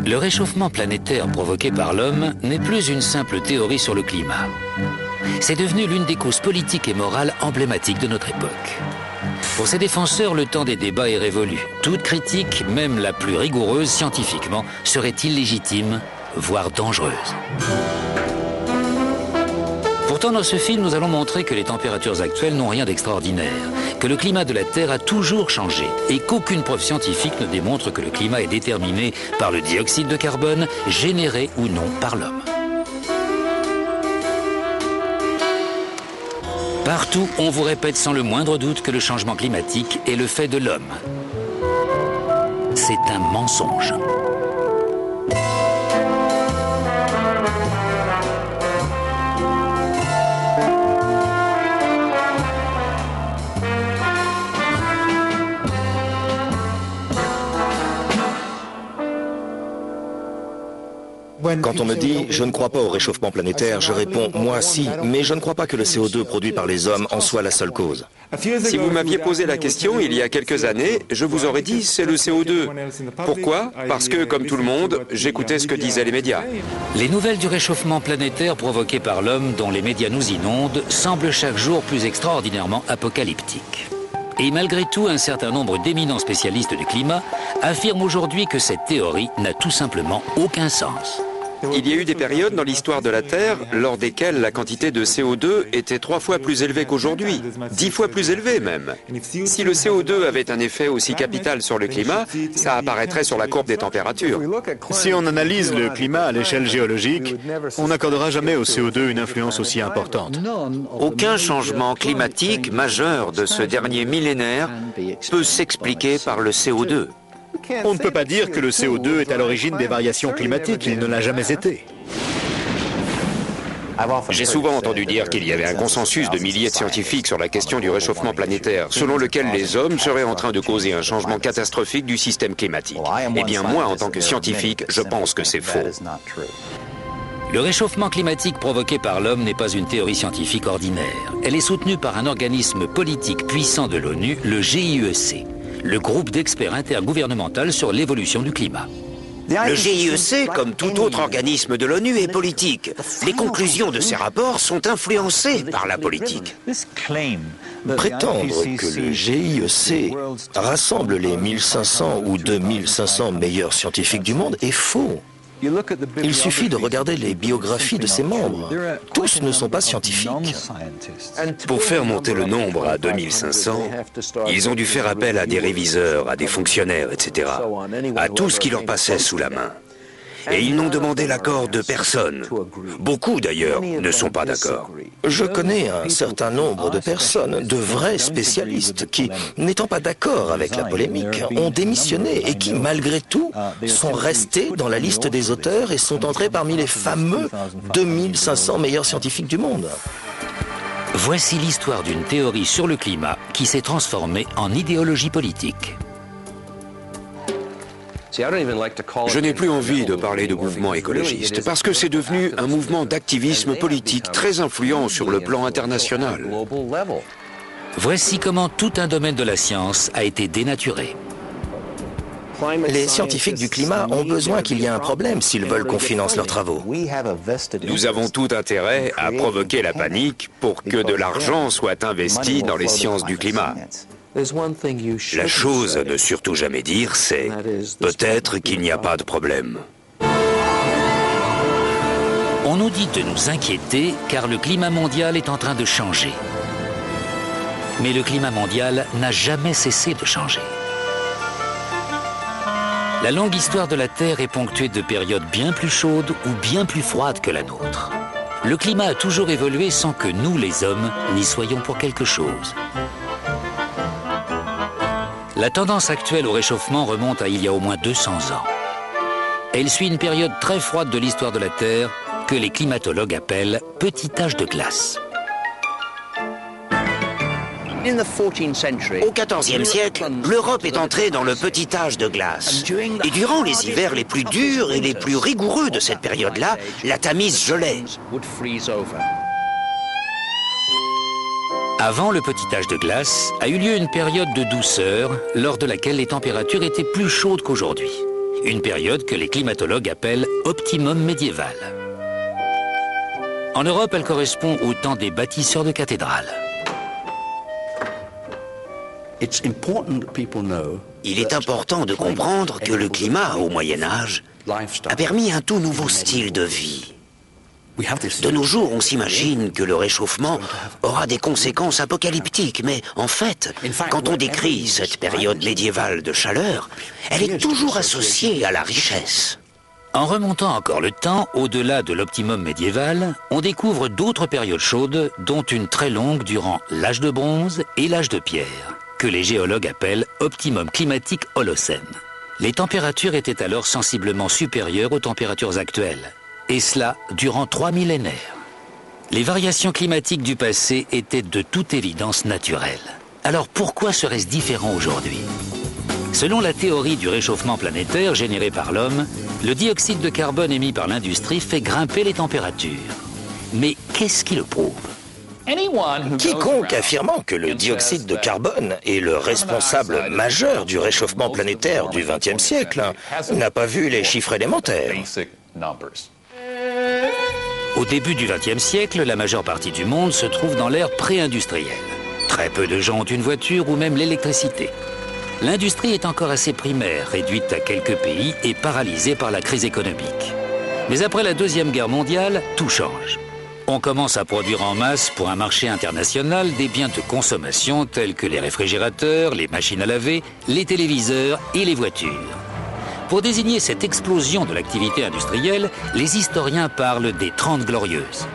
Le réchauffement planétaire provoqué par l'homme n'est plus une simple théorie sur le climat. C'est devenu l'une des causes politiques et morales emblématiques de notre époque. Pour ses défenseurs, le temps des débats est révolu. Toute critique, même la plus rigoureuse scientifiquement, serait illégitime, voire dangereuse. Pourtant, dans ce film, nous allons montrer que les températures actuelles n'ont rien d'extraordinaire, que le climat de la Terre a toujours changé et qu'aucune preuve scientifique ne démontre que le climat est déterminé par le dioxyde de carbone, généré ou non par l'homme. Partout, on vous répète sans le moindre doute que le changement climatique est le fait de l'homme. C'est un mensonge. Quand on me dit « je ne crois pas au réchauffement planétaire », je réponds « moi si, mais je ne crois pas que le CO2 produit par les hommes en soit la seule cause ». Si vous m'aviez posé la question il y a quelques années, je vous aurais dit c'est le CO2. Pourquoi? Parce que, comme tout le monde, j'écoutais ce que disaient les médias. Les nouvelles du réchauffement planétaire provoqué par l'homme dont les médias nous inondent semblent chaque jour plus extraordinairement apocalyptiques. Et malgré tout, un certain nombre d'éminents spécialistes du climat affirment aujourd'hui que cette théorie n'a tout simplement aucun sens. Il y a eu des périodes dans l'histoire de la Terre lors desquelles la quantité de CO2 était 3 fois plus élevée qu'aujourd'hui, 10 fois plus élevée même. Si le CO2 avait un effet aussi capital sur le climat, ça apparaîtrait sur la courbe des températures. Si on analyse le climat à l'échelle géologique, on n'accordera jamais au CO2 une influence aussi importante. Aucun changement climatique majeur de ce dernier millénaire peut s'expliquer par le CO2. On ne peut pas dire que le CO2 est à l'origine des variations climatiques, il ne l'a jamais été. J'ai souvent entendu dire qu'il y avait un consensus de milliers de scientifiques sur la question du réchauffement planétaire, selon lequel les hommes seraient en train de causer un changement catastrophique du système climatique. Eh bien moi, en tant que scientifique, je pense que c'est faux. Le réchauffement climatique provoqué par l'homme n'est pas une théorie scientifique ordinaire. Elle est soutenue par un organisme politique puissant de l'ONU, le GIEC. Le groupe d'experts intergouvernemental sur l'évolution du climat. Le GIEC, comme tout autre organisme de l'ONU, est politique. Les conclusions de ces rapports sont influencées par la politique. Prétendre que le GIEC rassemble les 1500 ou 2500 meilleurs scientifiques du monde est faux. Il suffit de regarder les biographies de ses membres. Tous ne sont pas scientifiques. Pour faire monter le nombre à 2500, ils ont dû faire appel à des réviseurs, à des fonctionnaires, etc., à tout ce qui leur passait sous la main. Et ils n'ont demandé l'accord de personne. Beaucoup, d'ailleurs, ne sont pas d'accord. Je connais un certain nombre de personnes, de vrais spécialistes, qui, n'étant pas d'accord avec la polémique, ont démissionné et qui, malgré tout, sont restés dans la liste des auteurs et sont entrés parmi les fameux 2500 meilleurs scientifiques du monde. Voici l'histoire d'une théorie sur le climat qui s'est transformée en idéologie politique. Je n'ai plus envie de parler de mouvement écologiste parce que c'est devenu un mouvement d'activisme politique très influent sur le plan international. Voici comment tout un domaine de la science a été dénaturé. Les scientifiques du climat ont besoin qu'il y ait un problème s'ils veulent qu'on finance leurs travaux. Nous avons tout intérêt à provoquer la panique pour que de l'argent soit investi dans les sciences du climat. La chose à ne surtout jamais dire, c'est peut-être qu'il n'y a pas de problème. On nous dit de nous inquiéter car le climat mondial est en train de changer. Mais le climat mondial n'a jamais cessé de changer. La longue histoire de la Terre est ponctuée de périodes bien plus chaudes ou bien plus froides que la nôtre. Le climat a toujours évolué sans que nous, les hommes, n'y soyons pour quelque chose. La tendance actuelle au réchauffement remonte à il y a au moins 200 ans. Elle suit une période très froide de l'histoire de la Terre que les climatologues appellent petit âge de glace. Au XIVe siècle, l'Europe est entrée dans le petit âge de glace. Et durant les hivers les plus durs et les plus rigoureux de cette période-là, la Tamise gelait. Avant le petit âge de glace, a eu lieu une période de douceur lors de laquelle les températures étaient plus chaudes qu'aujourd'hui. une période que les climatologues appellent optimum médiéval. En Europe, elle correspond au temps des bâtisseurs de cathédrales. Il est important de comprendre que le climat au Moyen-Âge a permis un tout nouveau style de vie. De nos jours, on s'imagine que le réchauffement aura des conséquences apocalyptiques, mais en fait, quand on décrit cette période médiévale de chaleur, elle est toujours associée à la richesse. En remontant encore le temps, au-delà de l'optimum médiéval, on découvre d'autres périodes chaudes, dont une très longue durant l'âge de bronze et l'âge de pierre, que les géologues appellent optimum climatique Holocène. Les températures étaient alors sensiblement supérieures aux températures actuelles, et cela durant 3 millénaires. Les variations climatiques du passé étaient de toute évidence naturelles. Alors pourquoi serait-ce différent aujourd'hui? Selon la théorie du réchauffement planétaire généré par l'homme, le dioxyde de carbone émis par l'industrie fait grimper les températures. Mais qu'est-ce qui le prouve? Quiconque affirmant que le dioxyde de carbone est le responsable majeur du réchauffement planétaire du XXe siècle n'a pas vu les chiffres élémentaires. Au début du XXe siècle, la majeure partie du monde se trouve dans l'ère pré-industrielle. Très peu de gens ont une voiture ou même l'électricité. L'industrie est encore assez primaire, réduite à quelques pays et paralysée par la crise économique. Mais après la Deuxième Guerre mondiale, tout change. On commence à produire en masse pour un marché international des biens de consommation tels que les réfrigérateurs, les machines à laver, les téléviseurs et les voitures. Pour désigner cette explosion de l'activité industrielle, les historiens parlent des 30 Glorieuses.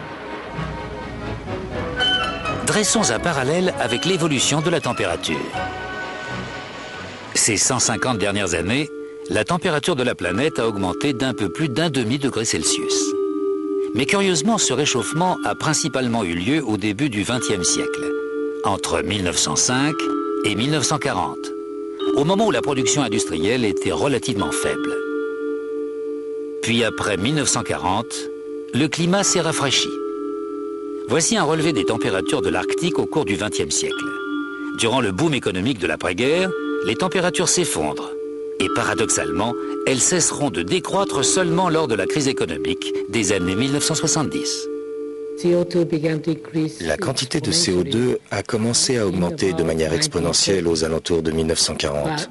Dressons un parallèle avec l'évolution de la température. Ces 150 dernières années, la température de la planète a augmenté d'un peu plus d'1 demi-degré Celsius. Mais curieusement, ce réchauffement a principalement eu lieu au début du XXe siècle, entre 1905 et 1940, au moment où la production industrielle était relativement faible. Puis après 1940, le climat s'est rafraîchi. Voici un relevé des températures de l'Arctique au cours du XXe siècle. Durant le boom économique de l'après-guerre, les températures s'effondrent. Et paradoxalement, elles cesseront de décroître seulement lors de la crise économique des années 1970. La quantité de CO2 a commencé à augmenter de manière exponentielle aux alentours de 1940.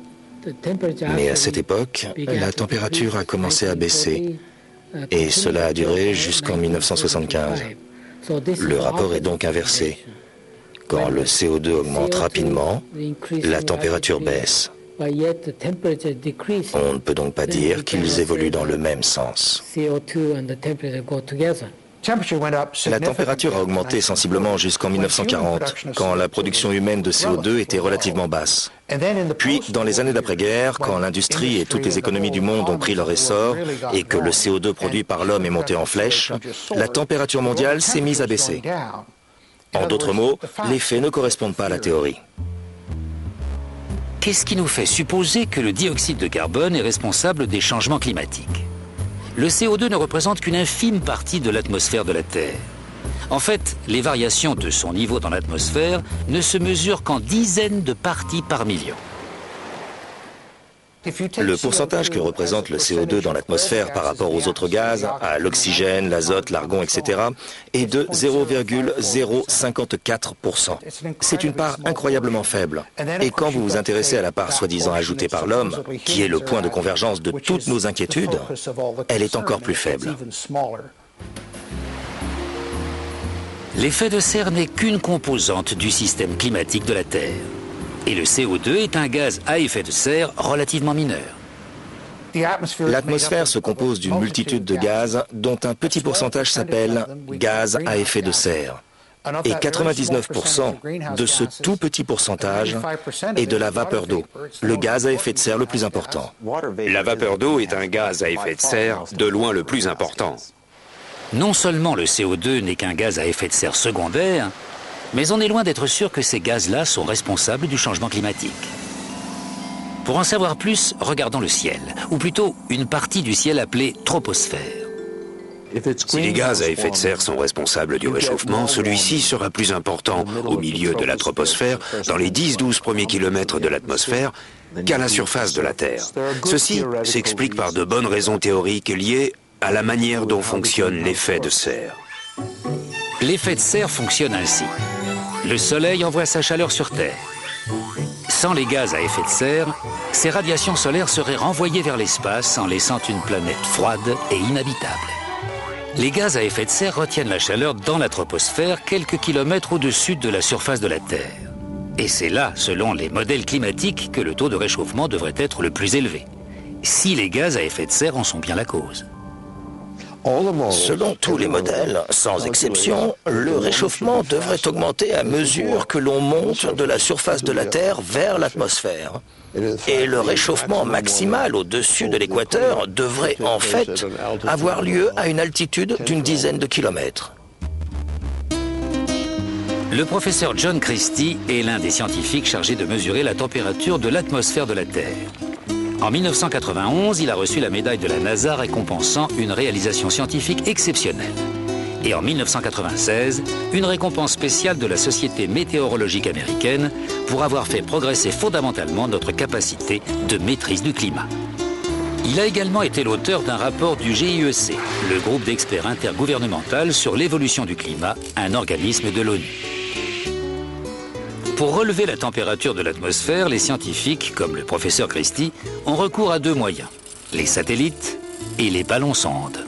Mais à cette époque, la température a commencé à baisser. Et cela a duré jusqu'en 1975. Le rapport est donc inversé. Quand le CO2 augmente rapidement, la température baisse. On ne peut donc pas dire qu'ils évoluent dans le même sens. La température a augmenté sensiblement jusqu'en 1940, quand la production humaine de CO2 était relativement basse. Puis, dans les années d'après-guerre, quand l'industrie et toutes les économies du monde ont pris leur essor et que le CO2 produit par l'homme est monté en flèche, la température mondiale s'est mise à baisser. En d'autres mots, les faits ne correspondent pas à la théorie. Qu'est-ce qui nous fait supposer que le dioxyde de carbone est responsable des changements climatiques? Le CO2 ne représente qu'une infime partie de l'atmosphère de la Terre. En fait, les variations de son niveau dans l'atmosphère ne se mesurent qu'en dizaines de parties par million. Le pourcentage que représente le CO2 dans l'atmosphère par rapport aux autres gaz, à l'oxygène, l'azote, l'argon, etc., est de 0,054%. C'est une part incroyablement faible. Et quand vous vous intéressez à la part soi-disant ajoutée par l'homme, qui est le point de convergence de toutes nos inquiétudes, elle est encore plus faible. L'effet de serre n'est qu'une composante du système climatique de la Terre. Et le CO2 est un gaz à effet de serre relativement mineur. L'atmosphère se compose d'une multitude de gaz dont un petit pourcentage s'appelle gaz à effet de serre. Et 99% de ce tout petit pourcentage est de la vapeur d'eau, le gaz à effet de serre le plus important. La vapeur d'eau est un gaz à effet de serre de loin le plus important. Non seulement le CO2 n'est qu'un gaz à effet de serre secondaire, mais on est loin d'être sûr que ces gaz-là sont responsables du changement climatique. Pour en savoir plus, regardons le ciel, ou plutôt une partie du ciel appelée troposphère. Si les gaz à effet de serre sont responsables du réchauffement, celui-ci sera plus important au milieu de la troposphère, dans les 10-12 premiers kilomètres de l'atmosphère, qu'à la surface de la Terre. Ceci s'explique par de bonnes raisons théoriques liées à la manière dont fonctionne l'effet de serre. L'effet de serre fonctionne ainsi. Le Soleil envoie sa chaleur sur Terre. Sans les gaz à effet de serre, ces radiations solaires seraient renvoyées vers l'espace en laissant une planète froide et inhabitable. Les gaz à effet de serre retiennent la chaleur dans la troposphère quelques kilomètres au-dessus de la surface de la Terre. Et c'est là, selon les modèles climatiques, que le taux de réchauffement devrait être le plus élevé. Si les gaz à effet de serre en sont bien la cause. Selon tous les modèles, sans exception, le réchauffement devrait augmenter à mesure que l'on monte de la surface de la Terre vers l'atmosphère. Et le réchauffement maximal au-dessus de l'équateur devrait en fait avoir lieu à une altitude d'une dizaine de kilomètres. Le professeur John Christie est l'un des scientifiques chargés de mesurer la température de l'atmosphère de la Terre. En 1991, il a reçu la médaille de la NASA récompensant une réalisation scientifique exceptionnelle. Et en 1996, une récompense spéciale de la Société météorologique américaine pour avoir fait progresser fondamentalement notre capacité de maîtrise du climat. Il a également été l'auteur d'un rapport du GIEC, le groupe d'experts intergouvernemental sur l'évolution du climat, un organisme de l'ONU. Pour relever la température de l'atmosphère, les scientifiques, comme le professeur Christie, ont recours à deux moyens, les satellites et les ballons-sondes.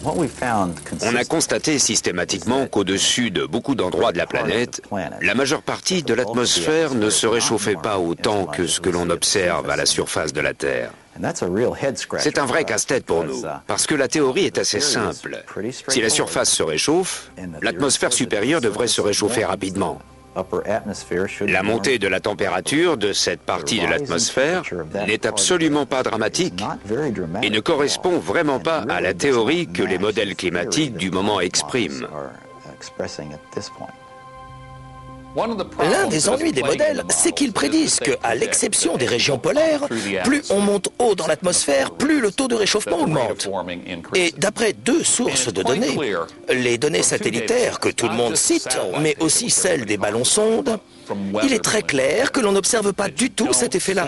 On a constaté systématiquement qu'au-dessus de beaucoup d'endroits de la planète, la majeure partie de l'atmosphère ne se réchauffait pas autant que ce que l'on observe à la surface de la Terre. C'est un vrai casse-tête pour nous, parce que la théorie est assez simple. Si la surface se réchauffe, l'atmosphère supérieure devrait se réchauffer rapidement. La montée de la température de cette partie de l'atmosphère n'est absolument pas dramatique et ne correspond vraiment pas à la théorie que les modèles climatiques du moment expriment. L'un des ennuis des modèles, c'est qu'ils prédisent qu'à l'exception des régions polaires, plus on monte haut dans l'atmosphère, plus le taux de réchauffement augmente. Et d'après deux sources de données, les données satellitaires que tout le monde cite, mais aussi celles des ballons-sondes, il est très clair que l'on n'observe pas du tout cet effet-là.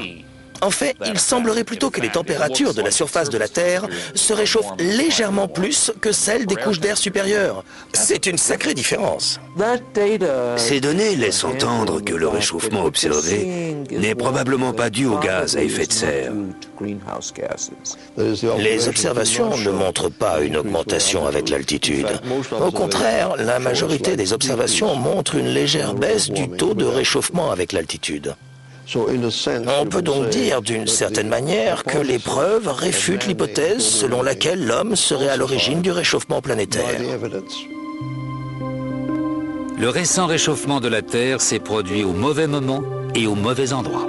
En fait, il semblerait plutôt que les températures de la surface de la Terre se réchauffent légèrement plus que celles des couches d'air supérieures. C'est une sacrée différence. Ces données laissent entendre que le réchauffement observé n'est probablement pas dû aux gaz à effet de serre. Les observations ne montrent pas une augmentation avec l'altitude. Au contraire, la majorité des observations montrent une légère baisse du taux de réchauffement avec l'altitude. On peut donc dire d'une certaine manière que les preuves réfutent l'hypothèse selon laquelle l'homme serait à l'origine du réchauffement planétaire. Le récent réchauffement de la Terre s'est produit au mauvais moment et au mauvais endroit.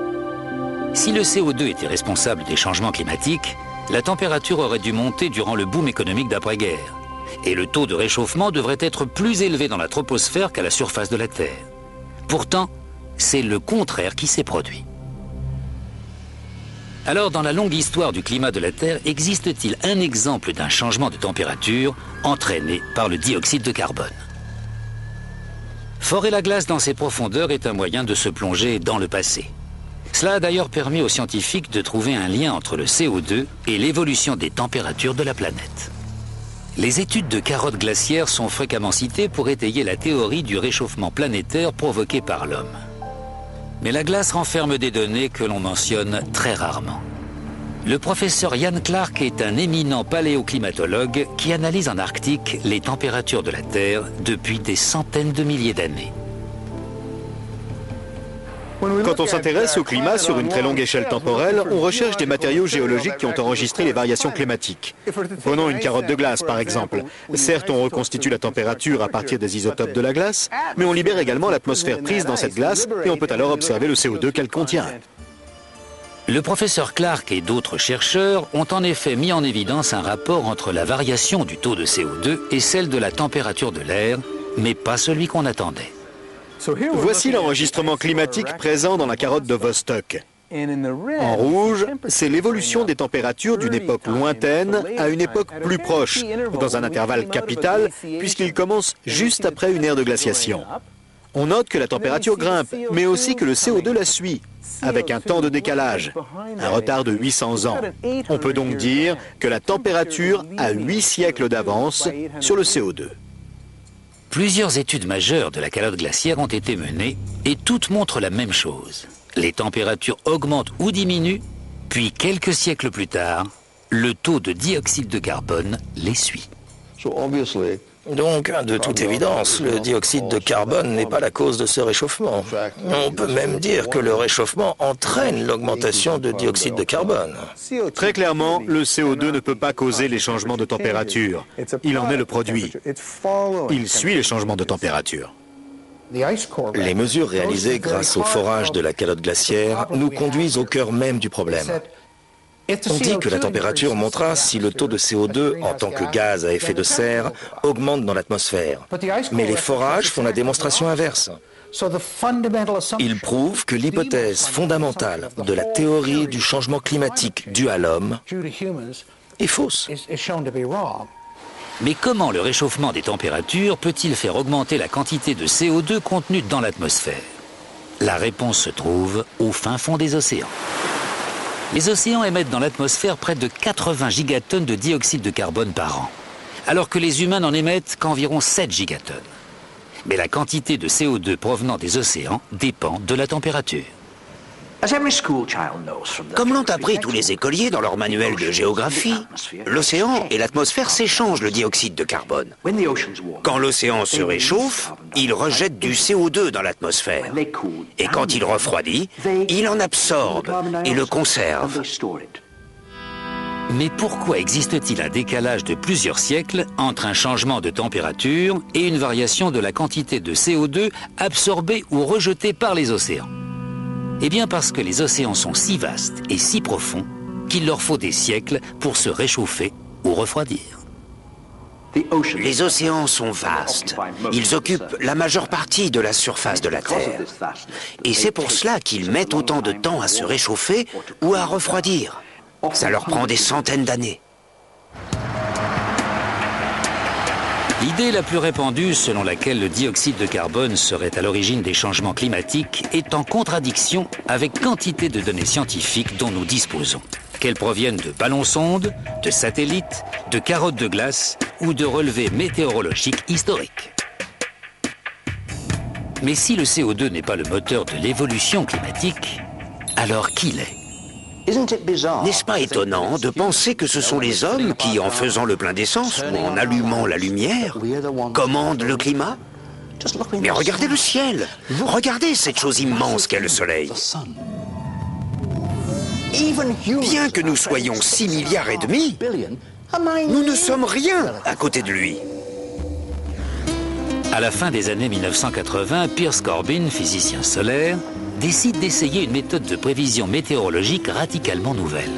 Si le CO2 était responsable des changements climatiques, la température aurait dû monter durant le boom économique d'après-guerre. Et le taux de réchauffement devrait être plus élevé dans la troposphère qu'à la surface de la Terre. Pourtant, c'est le contraire qui s'est produit. Alors, dans la longue histoire du climat de la Terre, existe-t-il un exemple d'un changement de température entraîné par le dioxyde de carbone? Forer la glace dans ses profondeurs est un moyen de se plonger dans le passé. Cela a d'ailleurs permis aux scientifiques de trouver un lien entre le CO2 et l'évolution des températures de la planète. Les études de carottes glaciaires sont fréquemment citées pour étayer la théorie du réchauffement planétaire provoqué par l'homme. Mais la glace renferme des données que l'on mentionne très rarement. Le professeur Ian Clark est un éminent paléoclimatologue qui analyse en Arctique les températures de la Terre depuis des centaines de milliers d'années. Quand on s'intéresse au climat sur une très longue échelle temporelle, on recherche des matériaux géologiques qui ont enregistré les variations climatiques. Prenons une carotte de glace, par exemple. Certes, on reconstitue la température à partir des isotopes de la glace, mais on libère également l'atmosphère prise dans cette glace et on peut alors observer le CO2 qu'elle contient. Le professeur Clark et d'autres chercheurs ont en effet mis en évidence un rapport entre la variation du taux de CO2 et celle de la température de l'air, mais pas celui qu'on attendait. Voici l'enregistrement climatique présent dans la carotte de Vostok. En rouge, c'est l'évolution des températures d'une époque lointaine à une époque plus proche, dans un intervalle capital, puisqu'il commence juste après une ère de glaciation. On note que la température grimpe, mais aussi que le CO2 la suit, avec un temps de décalage, un retard de 800 ans. On peut donc dire que la température a 8 siècles d'avance sur le CO2. Plusieurs études majeures de la calotte glaciaire ont été menées et toutes montrent la même chose. Les températures augmentent ou diminuent, puis quelques siècles plus tard, le taux de dioxyde de carbone les suit. Donc, de toute évidence, le dioxyde de carbone n'est pas la cause de ce réchauffement. On peut même dire que le réchauffement entraîne l'augmentation de dioxyde de carbone. Très clairement, le CO2 ne peut pas causer les changements de température. Il en est le produit. Il suit les changements de température. Les mesures réalisées grâce au forage de la calotte glaciaire nous conduisent au cœur même du problème. On dit que la température montera si le taux de CO2 en tant que gaz à effet de serre augmente dans l'atmosphère. Mais les forages font la démonstration inverse. Ils prouvent que l'hypothèse fondamentale de la théorie du changement climatique due à l'homme est fausse. Mais comment le réchauffement des températures peut-il faire augmenter la quantité de CO2 contenue dans l'atmosphère? La réponse se trouve au fin fond des océans. Les océans émettent dans l'atmosphère près de 80 gigatonnes de dioxyde de carbone par an, alors que les humains n'en émettent qu'environ 7 gigatonnes. Mais la quantité de CO2 provenant des océans dépend de la température. Comme l'ont appris tous les écoliers dans leur manuel de géographie, l'océan et l'atmosphère s'échangent le dioxyde de carbone. Quand l'océan se réchauffe, il rejette du CO2 dans l'atmosphère. Et quand il refroidit, il en absorbe et le conserve. Mais pourquoi existe-t-il un décalage de plusieurs siècles entre un changement de température et une variation de la quantité de CO2 absorbée ou rejetée par les océans? Eh bien parce que les océans sont si vastes et si profonds qu'il leur faut des siècles pour se réchauffer ou refroidir. Les océans sont vastes. Ils occupent la majeure partie de la surface de la Terre. Et c'est pour cela qu'ils mettent autant de temps à se réchauffer ou à refroidir. Ça leur prend des centaines d'années. L'idée la plus répandue selon laquelle le dioxyde de carbone serait à l'origine des changements climatiques est en contradiction avec quantité de données scientifiques dont nous disposons, qu'elles proviennent de ballons-sondes, de satellites, de carottes de glace ou de relevés météorologiques historiques. Mais si le CO2 n'est pas le moteur de l'évolution climatique, alors qui l'est ? N'est-ce pas étonnant de penser que ce sont les hommes qui, en faisant le plein d'essence ou en allumant la lumière, commandent le climat? Mais regardez le ciel! Regardez cette chose immense qu'est le Soleil! Bien que nous soyons 6,5 milliards, nous ne sommes rien à côté de lui. À la fin des années 1980, Piers Corbin, physicien solaire, décide d'essayer une méthode de prévision météorologique radicalement nouvelle.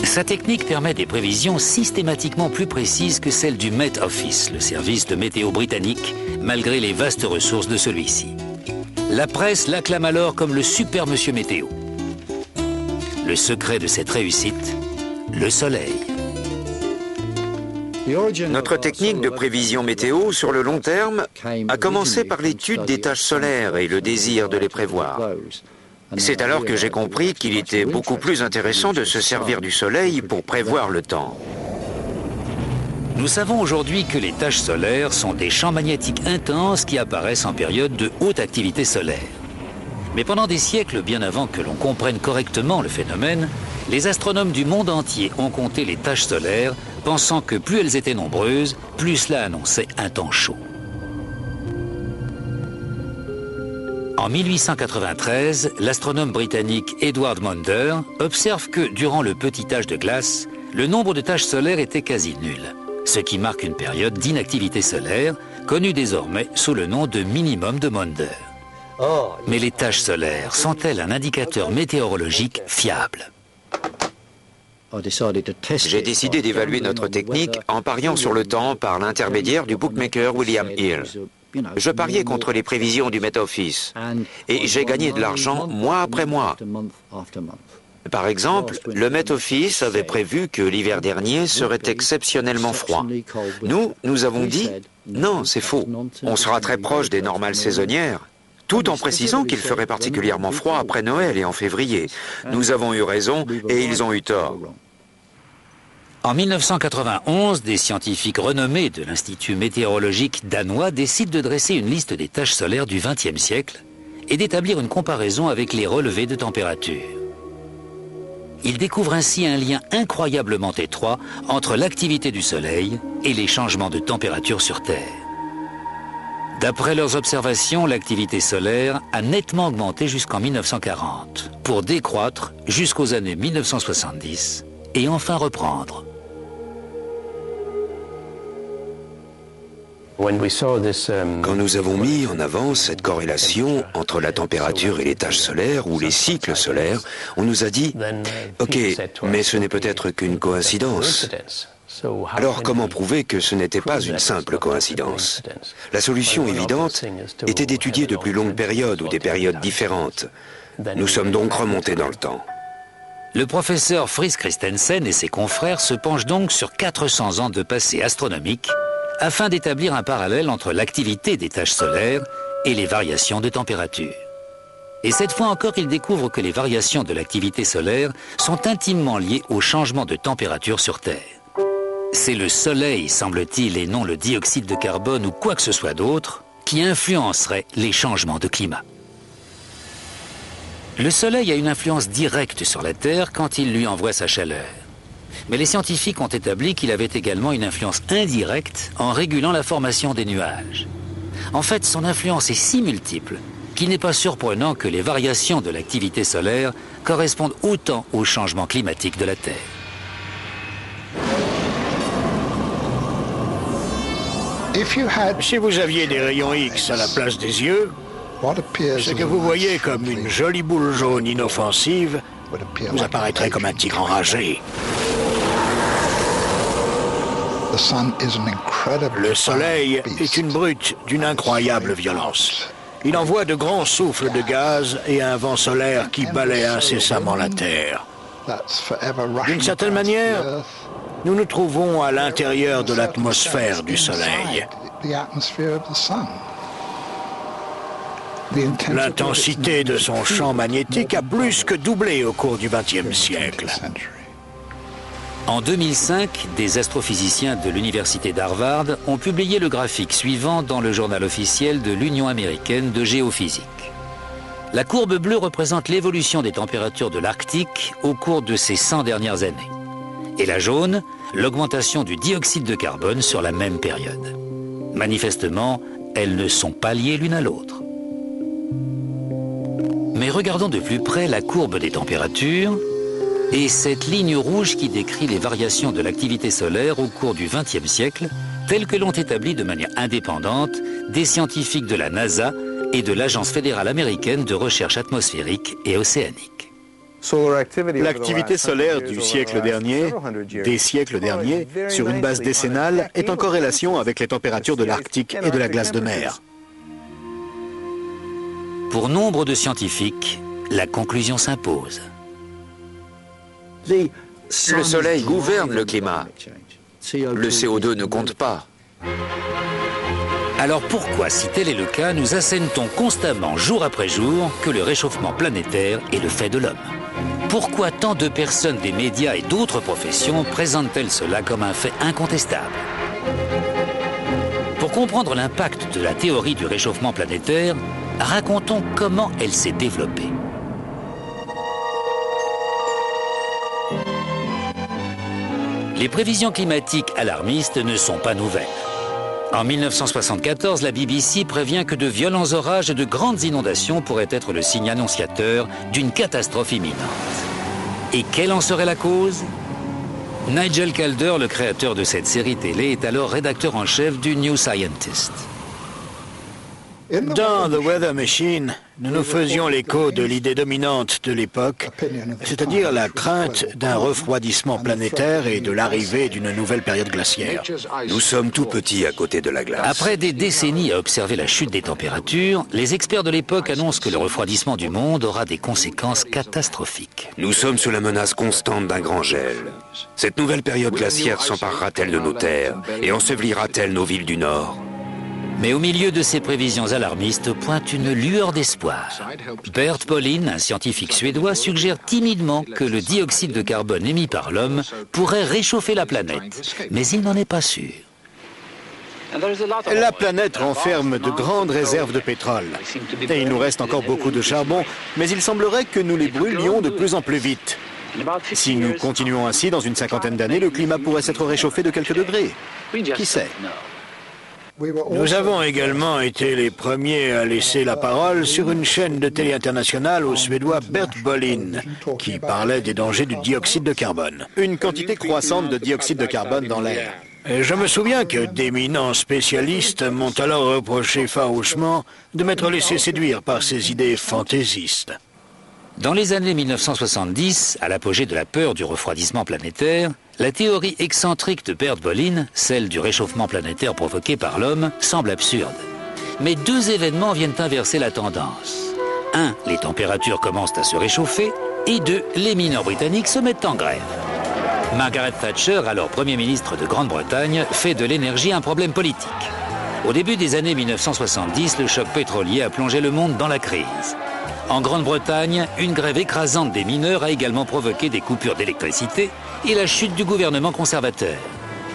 Sa technique permet des prévisions systématiquement plus précises que celles du Met Office, le service de météo britannique, malgré les vastes ressources de celui-ci. La presse l'acclame alors comme le super monsieur météo. Le secret de cette réussite, le soleil. Notre technique de prévision météo sur le long terme a commencé par l'étude des taches solaires et le désir de les prévoir. C'est alors que j'ai compris qu'il était beaucoup plus intéressant de se servir du soleil pour prévoir le temps. Nous savons aujourd'hui que les taches solaires sont des champs magnétiques intenses qui apparaissent en période de haute activité solaire. Mais pendant des siècles, bien avant que l'on comprenne correctement le phénomène, les astronomes du monde entier ont compté les taches solaires, pensant que plus elles étaient nombreuses, plus cela annonçait un temps chaud. En 1893, l'astronome britannique Edward Maunder observe que, durant le petit âge de glace, le nombre de taches solaires était quasi nul, ce qui marque une période d'inactivité solaire, connue désormais sous le nom de minimum de Maunder. Mais les taches solaires sont-elles un indicateur météorologique fiable ? J'ai décidé d'évaluer notre technique en pariant sur le temps par l'intermédiaire du bookmaker William Hill. Je pariais contre les prévisions du Met Office et j'ai gagné de l'argent mois après mois. Par exemple, le Met Office avait prévu que l'hiver dernier serait exceptionnellement froid. Nous avons dit « Non, c'est faux. On sera très proche des normales saisonnières », tout en précisant qu'il ferait particulièrement froid après Noël et en février. Nous avons eu raison et ils ont eu tort. En 1991, des scientifiques renommés de l'Institut météorologique danois décident de dresser une liste des taches solaires du XXe siècle et d'établir une comparaison avec les relevés de température. Ils découvrent ainsi un lien incroyablement étroit entre l'activité du Soleil et les changements de température sur Terre. D'après leurs observations, l'activité solaire a nettement augmenté jusqu'en 1940, pour décroître jusqu'aux années 1970 et enfin reprendre. Quand nous avons mis en avant cette corrélation entre la température et les taches solaires ou les cycles solaires, on nous a dit « Ok, mais ce n'est peut-être qu'une coïncidence. » Alors comment prouver que ce n'était pas une simple coïncidence? La solution évidente était d'étudier de plus longues périodes ou des périodes différentes. Nous sommes donc remontés dans le temps. Le professeur Friis Christensen et ses confrères se penchent donc sur 400 ans de passé astronomique afin d'établir un parallèle entre l'activité des taches solaires et les variations de température. Et cette fois encore, ils découvrent que les variations de l'activité solaire sont intimement liées au changement de température sur Terre. C'est le Soleil, semble-t-il, et non le dioxyde de carbone ou quoi que ce soit d'autre, qui influencerait les changements de climat. Le Soleil a une influence directe sur la Terre quand il lui envoie sa chaleur. Mais les scientifiques ont établi qu'il avait également une influence indirecte en régulant la formation des nuages. En fait, son influence est si multiple qu'il n'est pas surprenant que les variations de l'activité solaire correspondent autant au changement climatique de la Terre. Si vous aviez des rayons X à la place des yeux, ce que vous voyez comme une jolie boule jaune inoffensive vous apparaîtrait comme un tigre enragé. Le Soleil est une brute d'une incroyable violence. Il envoie de grands souffles de gaz et un vent solaire qui balaie incessamment la Terre. D'une certaine manière, nous nous trouvons à l'intérieur de l'atmosphère du Soleil. L'intensité de son champ magnétique a plus que doublé au cours du XXe siècle. En 2005, des astrophysiciens de l'université d'Harvard ont publié le graphique suivant dans le journal officiel de l'Union américaine de géophysique. La courbe bleue représente l'évolution des températures de l'Arctique au cours de ces 100 dernières années. Et la jaune, l'augmentation du dioxyde de carbone sur la même période. Manifestement, elles ne sont pas liées l'une à l'autre. Mais regardons de plus près la courbe des températures et cette ligne rouge qui décrit les variations de l'activité solaire au cours du XXe siècle, telles que l'ont établi de manière indépendante des scientifiques de la NASA et de l'Agence fédérale américaine de recherche atmosphérique et océanique. L'activité solaire du siècle dernier, des siècles derniers, sur une base décennale, est en corrélation avec les températures de l'Arctique et de la glace de mer. Pour nombre de scientifiques, la conclusion s'impose. Le Soleil gouverne le climat. Le CO2 ne compte pas. Alors pourquoi, si tel est le cas, nous assène-t-on constamment, jour après jour, que le réchauffement planétaire est le fait de l'homme? Pourquoi tant de personnes des médias et d'autres professions présentent-elles cela comme un fait incontestable? Pour comprendre l'impact de la théorie du réchauffement planétaire, racontons comment elle s'est développée. Les prévisions climatiques alarmistes ne sont pas nouvelles. En 1974, la BBC prévient que de violents orages et de grandes inondations pourraient être le signe annonciateur d'une catastrophe imminente. Et quelle en serait la cause? Nigel Calder, le créateur de cette série télé, est alors rédacteur en chef du New Scientist. Dans The Weather Machine, nous nous faisions l'écho de l'idée dominante de l'époque, c'est-à-dire la crainte d'un refroidissement planétaire et de l'arrivée d'une nouvelle période glaciaire. Nous sommes tout petits à côté de la glace. Après des décennies à observer la chute des températures, les experts de l'époque annoncent que le refroidissement du monde aura des conséquences catastrophiques. Nous sommes sous la menace constante d'un grand gel. Cette nouvelle période glaciaire s'emparera-t-elle de nos terres et ensevelira-t-elle nos villes du Nord? Mais au milieu de ces prévisions alarmistes pointe une lueur d'espoir. Bert Bolin, un scientifique suédois, suggère timidement que le dioxyde de carbone émis par l'homme pourrait réchauffer la planète, mais il n'en est pas sûr. La planète renferme de grandes réserves de pétrole. Et il nous reste encore beaucoup de charbon, mais il semblerait que nous les brûlions de plus en plus vite. Si nous continuons ainsi, dans une cinquantaine d'années, le climat pourrait s'être réchauffé de quelques degrés. Qui sait? Nous avons également été les premiers à laisser la parole sur une chaîne de télé internationale au Suédois Bert Bolin, qui parlait des dangers du dioxyde de carbone. Une quantité croissante de dioxyde de carbone dans l'air. Et je me souviens que d'éminents spécialistes m'ont alors reproché farouchement de m'être laissé séduire par ces idées fantaisistes. Dans les années 1970, à l'apogée de la peur du refroidissement planétaire, la théorie excentrique de Bert Bolin, celle du réchauffement planétaire provoqué par l'homme, semble absurde. Mais deux événements viennent inverser la tendance. 1. Les températures commencent à se réchauffer, et 2. Les mineurs britanniques se mettent en grève. Margaret Thatcher, alors Premier ministre de Grande-Bretagne, fait de l'énergie un problème politique. Au début des années 1970, le choc pétrolier a plongé le monde dans la crise. En Grande-Bretagne, une grève écrasante des mineurs a également provoqué des coupures d'électricité et la chute du gouvernement conservateur.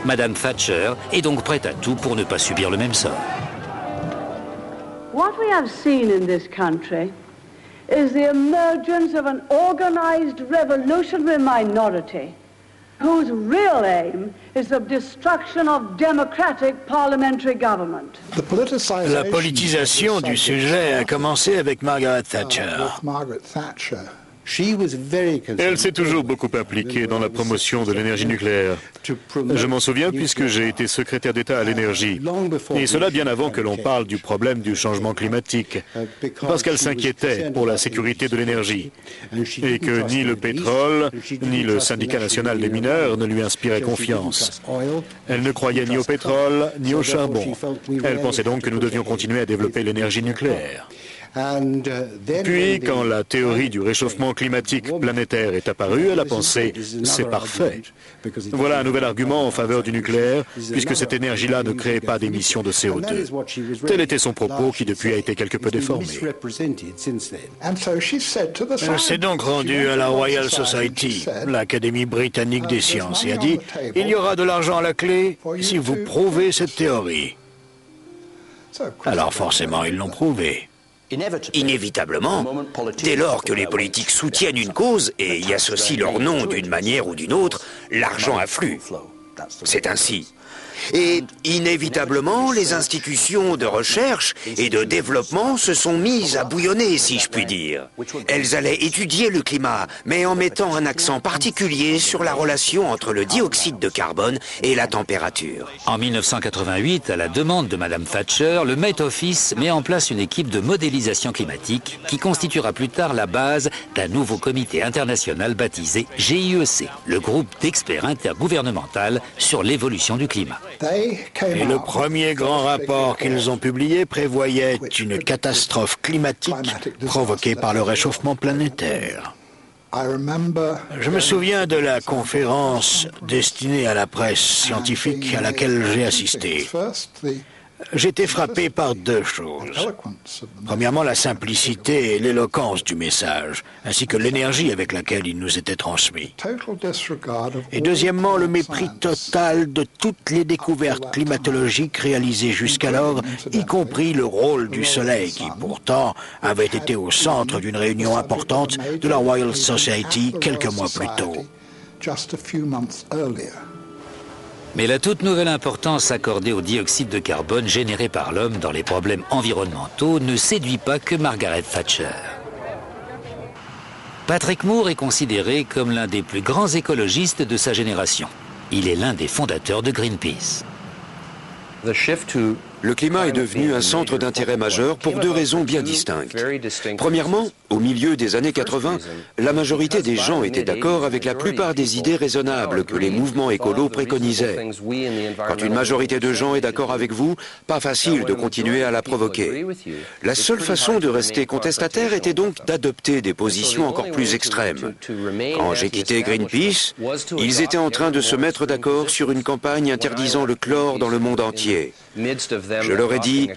Madame Thatcher est donc prête à tout pour ne pas subir le même sort. What we have seen in this country is the emergence of an organized revolutionary minority whose real aim is the destruction of democratic parliamentary government. La politisation du sujet a commencé avec Margaret Thatcher. Elle s'est toujours beaucoup impliquée dans la promotion de l'énergie nucléaire. Je m'en souviens puisque j'ai été secrétaire d'État à l'énergie. Et cela bien avant que l'on parle du problème du changement climatique. Parce qu'elle s'inquiétait pour la sécurité de l'énergie. Et que ni le pétrole, ni le syndicat national des mineurs ne lui inspiraient confiance. Elle ne croyait ni au pétrole, ni au charbon. Elle pensait donc que nous devions continuer à développer l'énergie nucléaire. Puis, quand la théorie du réchauffement climatique planétaire est apparue, elle a pensé « c'est parfait ». Voilà un nouvel argument en faveur du nucléaire, puisque cette énergie-là ne crée pas d'émissions de CO2. Tel était son propos qui depuis a été quelque peu déformé. Elle s'est donc rendue à la Royal Society, l'Académie britannique des sciences, et a dit « il y aura de l'argent à la clé si vous prouvez cette théorie ». Alors forcément, ils l'ont prouvé. Inévitablement, dès lors que les politiques soutiennent une cause et y associent leur nom d'une manière ou d'une autre, l'argent afflue. C'est ainsi. Et inévitablement, les institutions de recherche et de développement se sont mises à bouillonner, si je puis dire. Elles allaient étudier le climat, mais en mettant un accent particulier sur la relation entre le dioxyde de carbone et la température. En 1988, à la demande de Madame Thatcher, le Met Office met en place une équipe de modélisation climatique qui constituera plus tard la base d'un nouveau comité international baptisé GIEC, le groupe d'experts intergouvernemental sur l'évolution du climat. Et le premier grand rapport qu'ils ont publié prévoyait une catastrophe climatique provoquée par le réchauffement planétaire. Je me souviens de la conférence destinée à la presse scientifique à laquelle j'ai assisté. J'étais frappé par deux choses. Premièrement, la simplicité et l'éloquence du message, ainsi que l'énergie avec laquelle il nous était transmis. Et deuxièmement, le mépris total de toutes les découvertes climatologiques réalisées jusqu'alors, y compris le rôle du Soleil, qui pourtant avait été au centre d'une réunion importante de la Royal Society quelques mois plus tôt. Mais la toute nouvelle importance accordée au dioxyde de carbone généré par l'homme dans les problèmes environnementaux ne séduit pas que Margaret Thatcher. Patrick Moore est considéré comme l'un des plus grands écologistes de sa génération. Il est l'un des fondateurs de Greenpeace. Le climat est devenu un centre d'intérêt majeur pour deux raisons bien distinctes. Premièrement, au milieu des années 80, la majorité des gens étaient d'accord avec la plupart des idées raisonnables que les mouvements écolos préconisaient. Quand une majorité de gens est d'accord avec vous, pas facile de continuer à la provoquer. La seule façon de rester contestataire était donc d'adopter des positions encore plus extrêmes. Quand j'ai quitté Greenpeace, ils étaient en train de se mettre d'accord sur une campagne interdisant le chlore dans le monde entier. Je leur ai dit,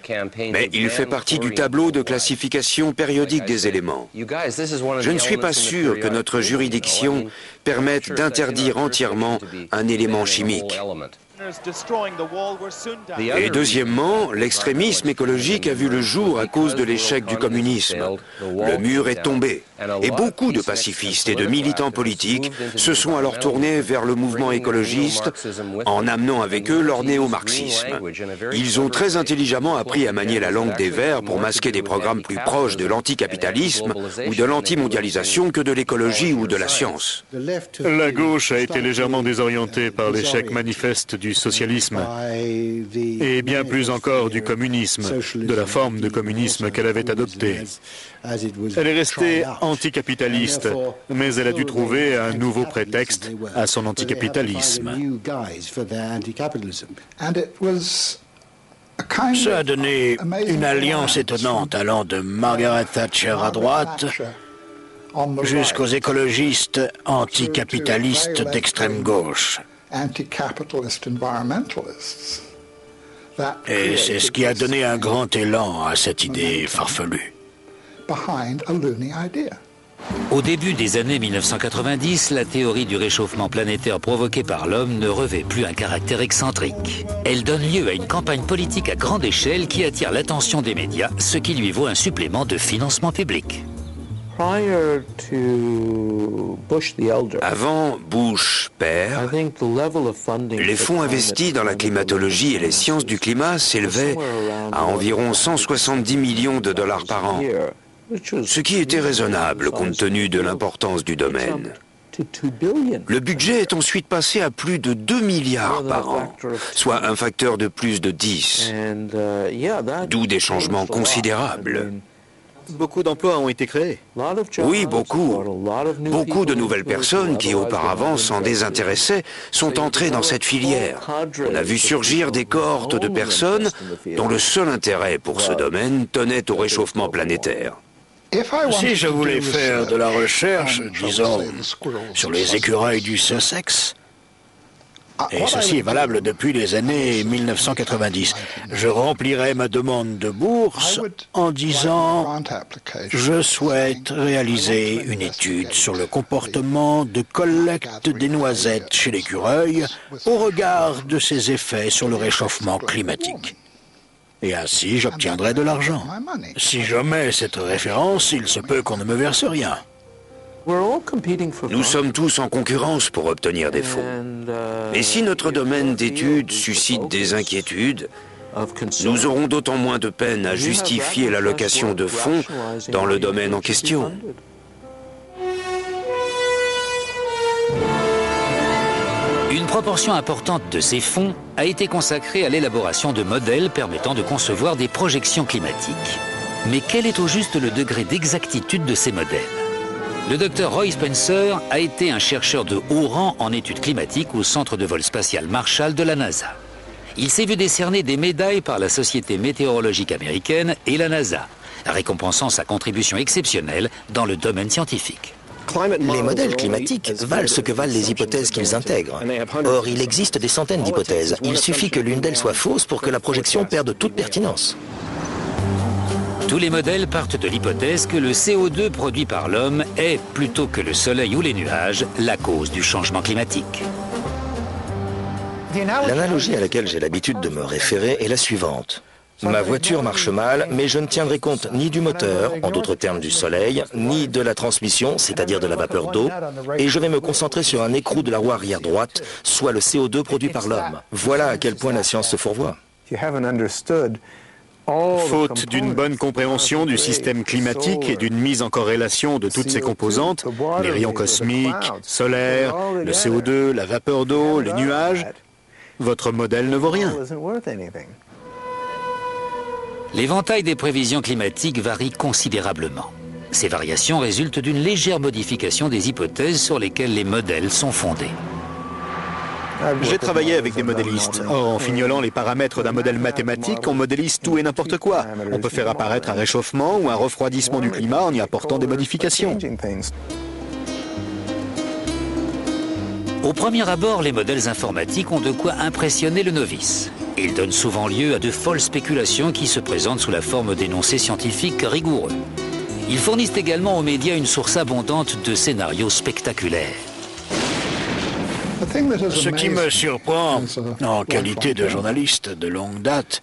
mais il fait partie du tableau de classification périodique des éléments. Je ne suis pas sûr que notre juridiction permette d'interdire entièrement un élément chimique. Et deuxièmement, l'extrémisme écologique a vu le jour à cause de l'échec du communisme. Le mur est tombé. Et beaucoup de pacifistes et de militants politiques se sont alors tournés vers le mouvement écologiste en amenant avec eux leur néo-marxisme. Ils ont très intelligemment appris à manier la langue des Verts pour masquer des programmes plus proches de l'anticapitalisme ou de l'antimondialisation que de l'écologie ou de la science. La gauche a été légèrement désorientée par l'échec manifeste du socialisme et bien plus encore du communisme, de la forme de communisme qu'elle avait adoptée. Elle est restée anticapitaliste, mais elle a dû trouver un nouveau prétexte à son anticapitalisme. Ça a donné une alliance étonnante allant de Margaret Thatcher à droite jusqu'aux écologistes anticapitalistes d'extrême gauche. Et c'est ce qui a donné un grand élan à cette idée farfelue. Au début des années 1990, la théorie du réchauffement planétaire provoqué par l'homme ne revêt plus un caractère excentrique. Elle donne lieu à une campagne politique à grande échelle qui attire l'attention des médias, ce qui lui vaut un supplément de financement public. Avant Bush père, les fonds investis dans la climatologie et les sciences du climat s'élevaient à environ 170 millions de dollars par an, ce qui était raisonnable compte tenu de l'importance du domaine. Le budget est ensuite passé à plus de 2 milliards par an, soit un facteur de plus de 10, d'où des changements considérables. Beaucoup d'emplois ont été créés. Oui, beaucoup. Beaucoup de nouvelles personnes qui auparavant s'en désintéressaient sont entrées dans cette filière. On a vu surgir des cohortes de personnes dont le seul intérêt pour ce domaine tenait au réchauffement planétaire. Si je voulais faire de la recherche, disons, sur les écureuils du Sussex, et ceci est valable depuis les années 1990, je remplirais ma demande de bourse en disant « Je souhaite réaliser une étude sur le comportement de collecte des noisettes chez l'écureuil au regard de ses effets sur le réchauffement climatique. » Et ainsi, j'obtiendrai de l'argent. Si j'omets cette référence, il se peut qu'on ne me verse rien. Nous sommes tous en concurrence pour obtenir des fonds. Et si notre domaine d'étude suscite des inquiétudes, nous aurons d'autant moins de peine à justifier l'allocation de fonds dans le domaine en question. Une proportion importante de ces fonds a été consacrée à l'élaboration de modèles permettant de concevoir des projections climatiques. Mais quel est au juste le degré d'exactitude de ces modèles ? Le Dr Roy Spencer a été un chercheur de haut rang en études climatiques au Centre de vol spatial Marshall de la NASA. Il s'est vu décerner des médailles par la Société météorologique américaine et la NASA, récompensant sa contribution exceptionnelle dans le domaine scientifique. Les modèles climatiques valent ce que valent les hypothèses qu'ils intègrent. Or, il existe des centaines d'hypothèses. Il suffit que l'une d'elles soit fausse pour que la projection perde toute pertinence. Tous les modèles partent de l'hypothèse que le CO2 produit par l'homme est, plutôt que le soleil ou les nuages, la cause du changement climatique. L'analogie à laquelle j'ai l'habitude de me référer est la suivante. Ma voiture marche mal, mais je ne tiendrai compte ni du moteur, en d'autres termes du soleil, ni de la transmission, c'est-à-dire de la vapeur d'eau, et je vais me concentrer sur un écrou de la roue arrière droite, soit le CO2 produit par l'homme. Voilà à quel point la science se fourvoie. Faute d'une bonne compréhension du système climatique et d'une mise en corrélation de toutes ses composantes, les rayons cosmiques, solaires, le CO2, la vapeur d'eau, les nuages, votre modèle ne vaut rien. L'éventail des prévisions climatiques varie considérablement. Ces variations résultent d'une légère modification des hypothèses sur lesquelles les modèles sont fondés. J'ai travaillé avec des modélistes. Or, en fignolant les paramètres d'un modèle mathématique, on modélise tout et n'importe quoi. On peut faire apparaître un réchauffement ou un refroidissement du climat en y apportant des modifications. Au premier abord, les modèles informatiques ont de quoi impressionner le novice. Ils donnent souvent lieu à de folles spéculations qui se présentent sous la forme d'énoncés scientifiques rigoureux. Ils fournissent également aux médias une source abondante de scénarios spectaculaires. Ce qui me surprend, en qualité de journaliste de longue date,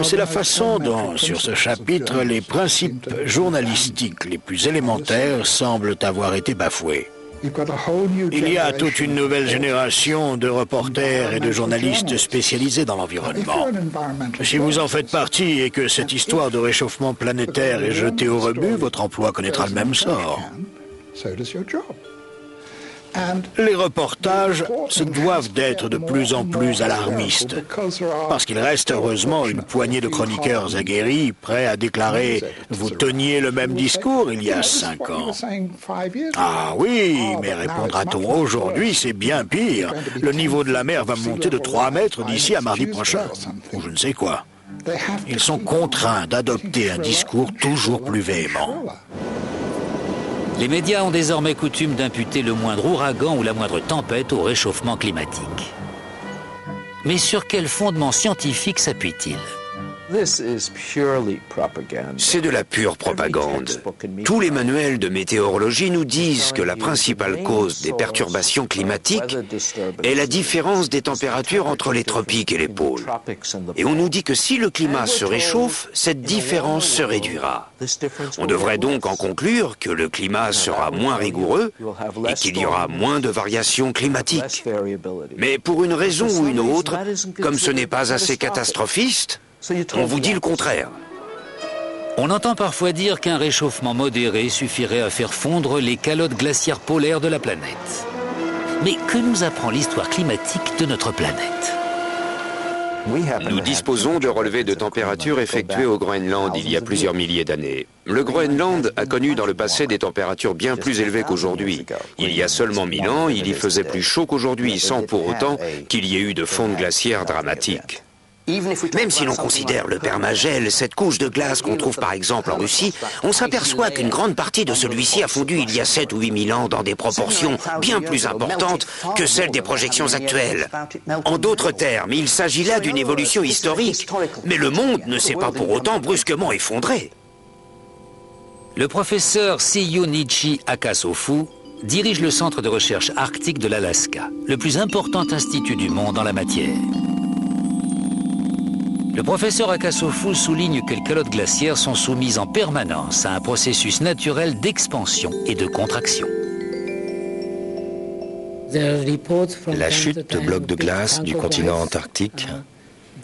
c'est la façon dont, sur ce chapitre, les principes journalistiques les plus élémentaires semblent avoir été bafoués. Il y a toute une nouvelle génération de reporters et de journalistes spécialisés dans l'environnement. Si vous en faites partie et que cette histoire de réchauffement planétaire est jetée au rebut, votre emploi connaîtra le même sort. Les reportages se doivent d'être de plus en plus alarmistes, parce qu'il reste heureusement une poignée de chroniqueurs aguerris prêts à déclarer « Vous teniez le même discours il y a 5 ans ». Ah oui, mais répondra-t-on aujourd'hui, c'est bien pire. Le niveau de la mer va monter de 3 mètres d'ici à mardi prochain, ou je ne sais quoi. Ils sont contraints d'adopter un discours toujours plus véhément. Les médias ont désormais coutume d'imputer le moindre ouragan ou la moindre tempête au réchauffement climatique. Mais sur quel fondement scientifique s'appuie-t-il ? C'est de la pure propagande. Tous les manuels de météorologie nous disent que la principale cause des perturbations climatiques est la différence des températures entre les tropiques et les pôles. Et on nous dit que si le climat se réchauffe, cette différence se réduira. On devrait donc en conclure que le climat sera moins rigoureux et qu'il y aura moins de variations climatiques. Mais pour une raison ou une autre, comme ce n'est pas assez catastrophiste, on vous dit le contraire. On entend parfois dire qu'un réchauffement modéré suffirait à faire fondre les calottes glaciaires polaires de la planète. Mais que nous apprend l'histoire climatique de notre planète ? Nous disposons de relevés de température effectués au Groenland il y a plusieurs milliers d'années. Le Groenland a connu dans le passé des températures bien plus élevées qu'aujourd'hui. Il y a seulement 1000 ans, il y faisait plus chaud qu'aujourd'hui, sans pour autant qu'il y ait eu de fonte glaciaire dramatique. Même si l'on considère le permagel, cette couche de glace qu'on trouve par exemple en Russie, on s'aperçoit qu'une grande partie de celui-ci a fondu il y a 7 ou 8 000 ans dans des proportions bien plus importantes que celles des projections actuelles. En d'autres termes, il s'agit là d'une évolution historique, mais le monde ne s'est pas pour autant brusquement effondré. Le professeur Seyunichi Akasofu dirige le centre de recherche arctique de l'Alaska, le plus important institut du monde en la matière. Le professeur Akasofu souligne que les calottes glaciaires sont soumises en permanence à un processus naturel d'expansion et de contraction. La chute de blocs de glace du continent antarctique,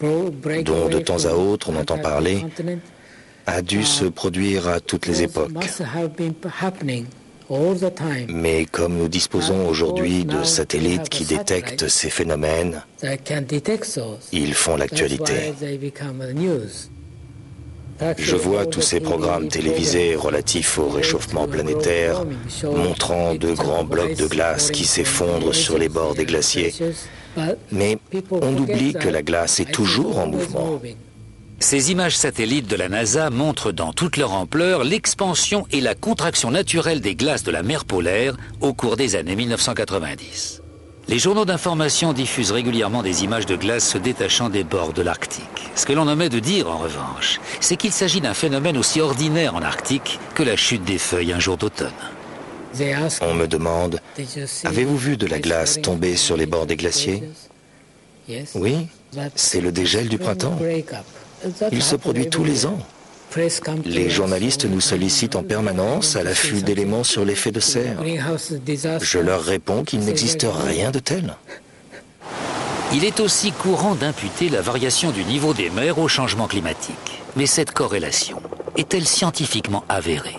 dont de temps à autre on entend parler, a dû se produire à toutes les époques. Mais comme nous disposons aujourd'hui de satellites qui détectent ces phénomènes, ils font l'actualité. Je vois tous ces programmes télévisés relatifs au réchauffement planétaire, montrant de grands blocs de glace qui s'effondrent sur les bords des glaciers. Mais on oublie que la glace est toujours en mouvement. Ces images satellites de la NASA montrent dans toute leur ampleur l'expansion et la contraction naturelle des glaces de la mer polaire au cours des années 1990. Les journaux d'information diffusent régulièrement des images de glace se détachant des bords de l'Arctique. Ce que l'on omet de dire, en revanche, c'est qu'il s'agit d'un phénomène aussi ordinaire en Arctique que la chute des feuilles un jour d'automne. On me demande, avez-vous vu de la glace tomber sur les bords des glaciers? Oui, c'est le dégel du printemps. Il se produit tous les ans. Les journalistes nous sollicitent en permanence à l'affût d'éléments sur l'effet de serre. Je leur réponds qu'il n'existe rien de tel. Il est aussi courant d'imputer la variation du niveau des mers au changement climatique. Mais cette corrélation est-elle scientifiquement avérée?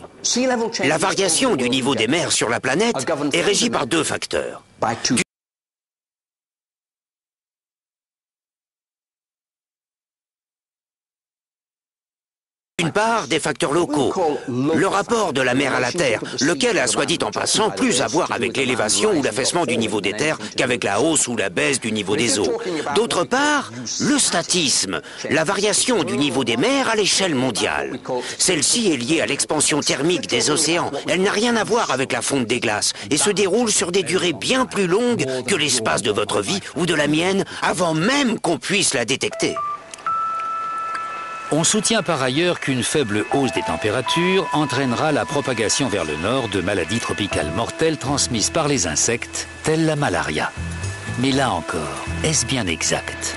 La variation du niveau des mers sur la planète est régie par 2 facteurs. D'une part, des facteurs locaux. Le rapport de la mer à la terre, lequel a, soit dit en passant, plus à voir avec l'élévation ou l'affaissement du niveau des terres qu'avec la hausse ou la baisse du niveau des eaux. D'autre part, le statisme, la variation du niveau des mers à l'échelle mondiale. Celle-ci est liée à l'expansion thermique des océans. Elle n'a rien à voir avec la fonte des glaces et se déroule sur des durées bien plus longues que l'espace de votre vie ou de la mienne avant même qu'on puisse la détecter. On soutient par ailleurs qu'une faible hausse des températures entraînera la propagation vers le nord de maladies tropicales mortelles transmises par les insectes, telles la malaria. Mais là encore, est-ce bien exact?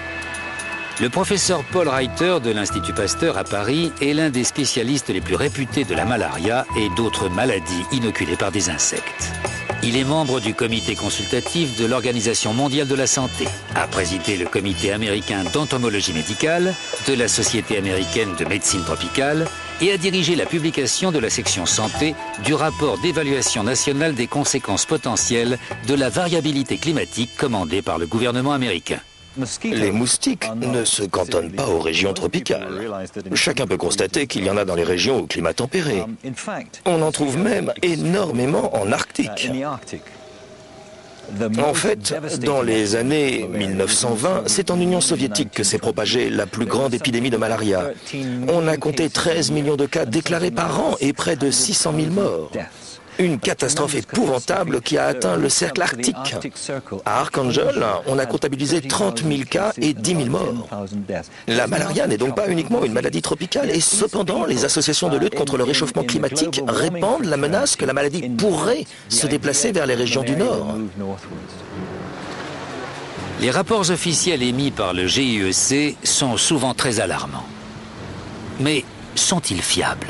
Le professeur Paul Reiter de l'Institut Pasteur à Paris est l'un des spécialistes les plus réputés de la malaria et d'autres maladies inoculées par des insectes. Il est membre du comité consultatif de l'Organisation mondiale de la santé, a présidé le comité américain d'entomologie médicale, de la Société américaine de médecine tropicale et a dirigé la publication de la section santé du rapport d'évaluation nationale des conséquences potentielles de la variabilité climatique commandé par le gouvernement américain. Les moustiques ne se cantonnent pas aux régions tropicales. Chacun peut constater qu'il y en a dans les régions au climat tempéré. On en trouve même énormément en Arctique. En fait, dans les années 1920, c'est en Union soviétique que s'est propagée la plus grande épidémie de malaria. On a compté 13 millions de cas déclarés par an et près de 600 000 morts. Une catastrophe épouvantable qui a atteint le cercle arctique. À Archangel, on a comptabilisé 30 000 cas et 10 000 morts. La malaria n'est donc pas uniquement une maladie tropicale et cependant, les associations de lutte contre le réchauffement climatique répandent la menace que la maladie pourrait se déplacer vers les régions du Nord. Les rapports officiels émis par le GIEC sont souvent très alarmants. Mais sont-ils fiables?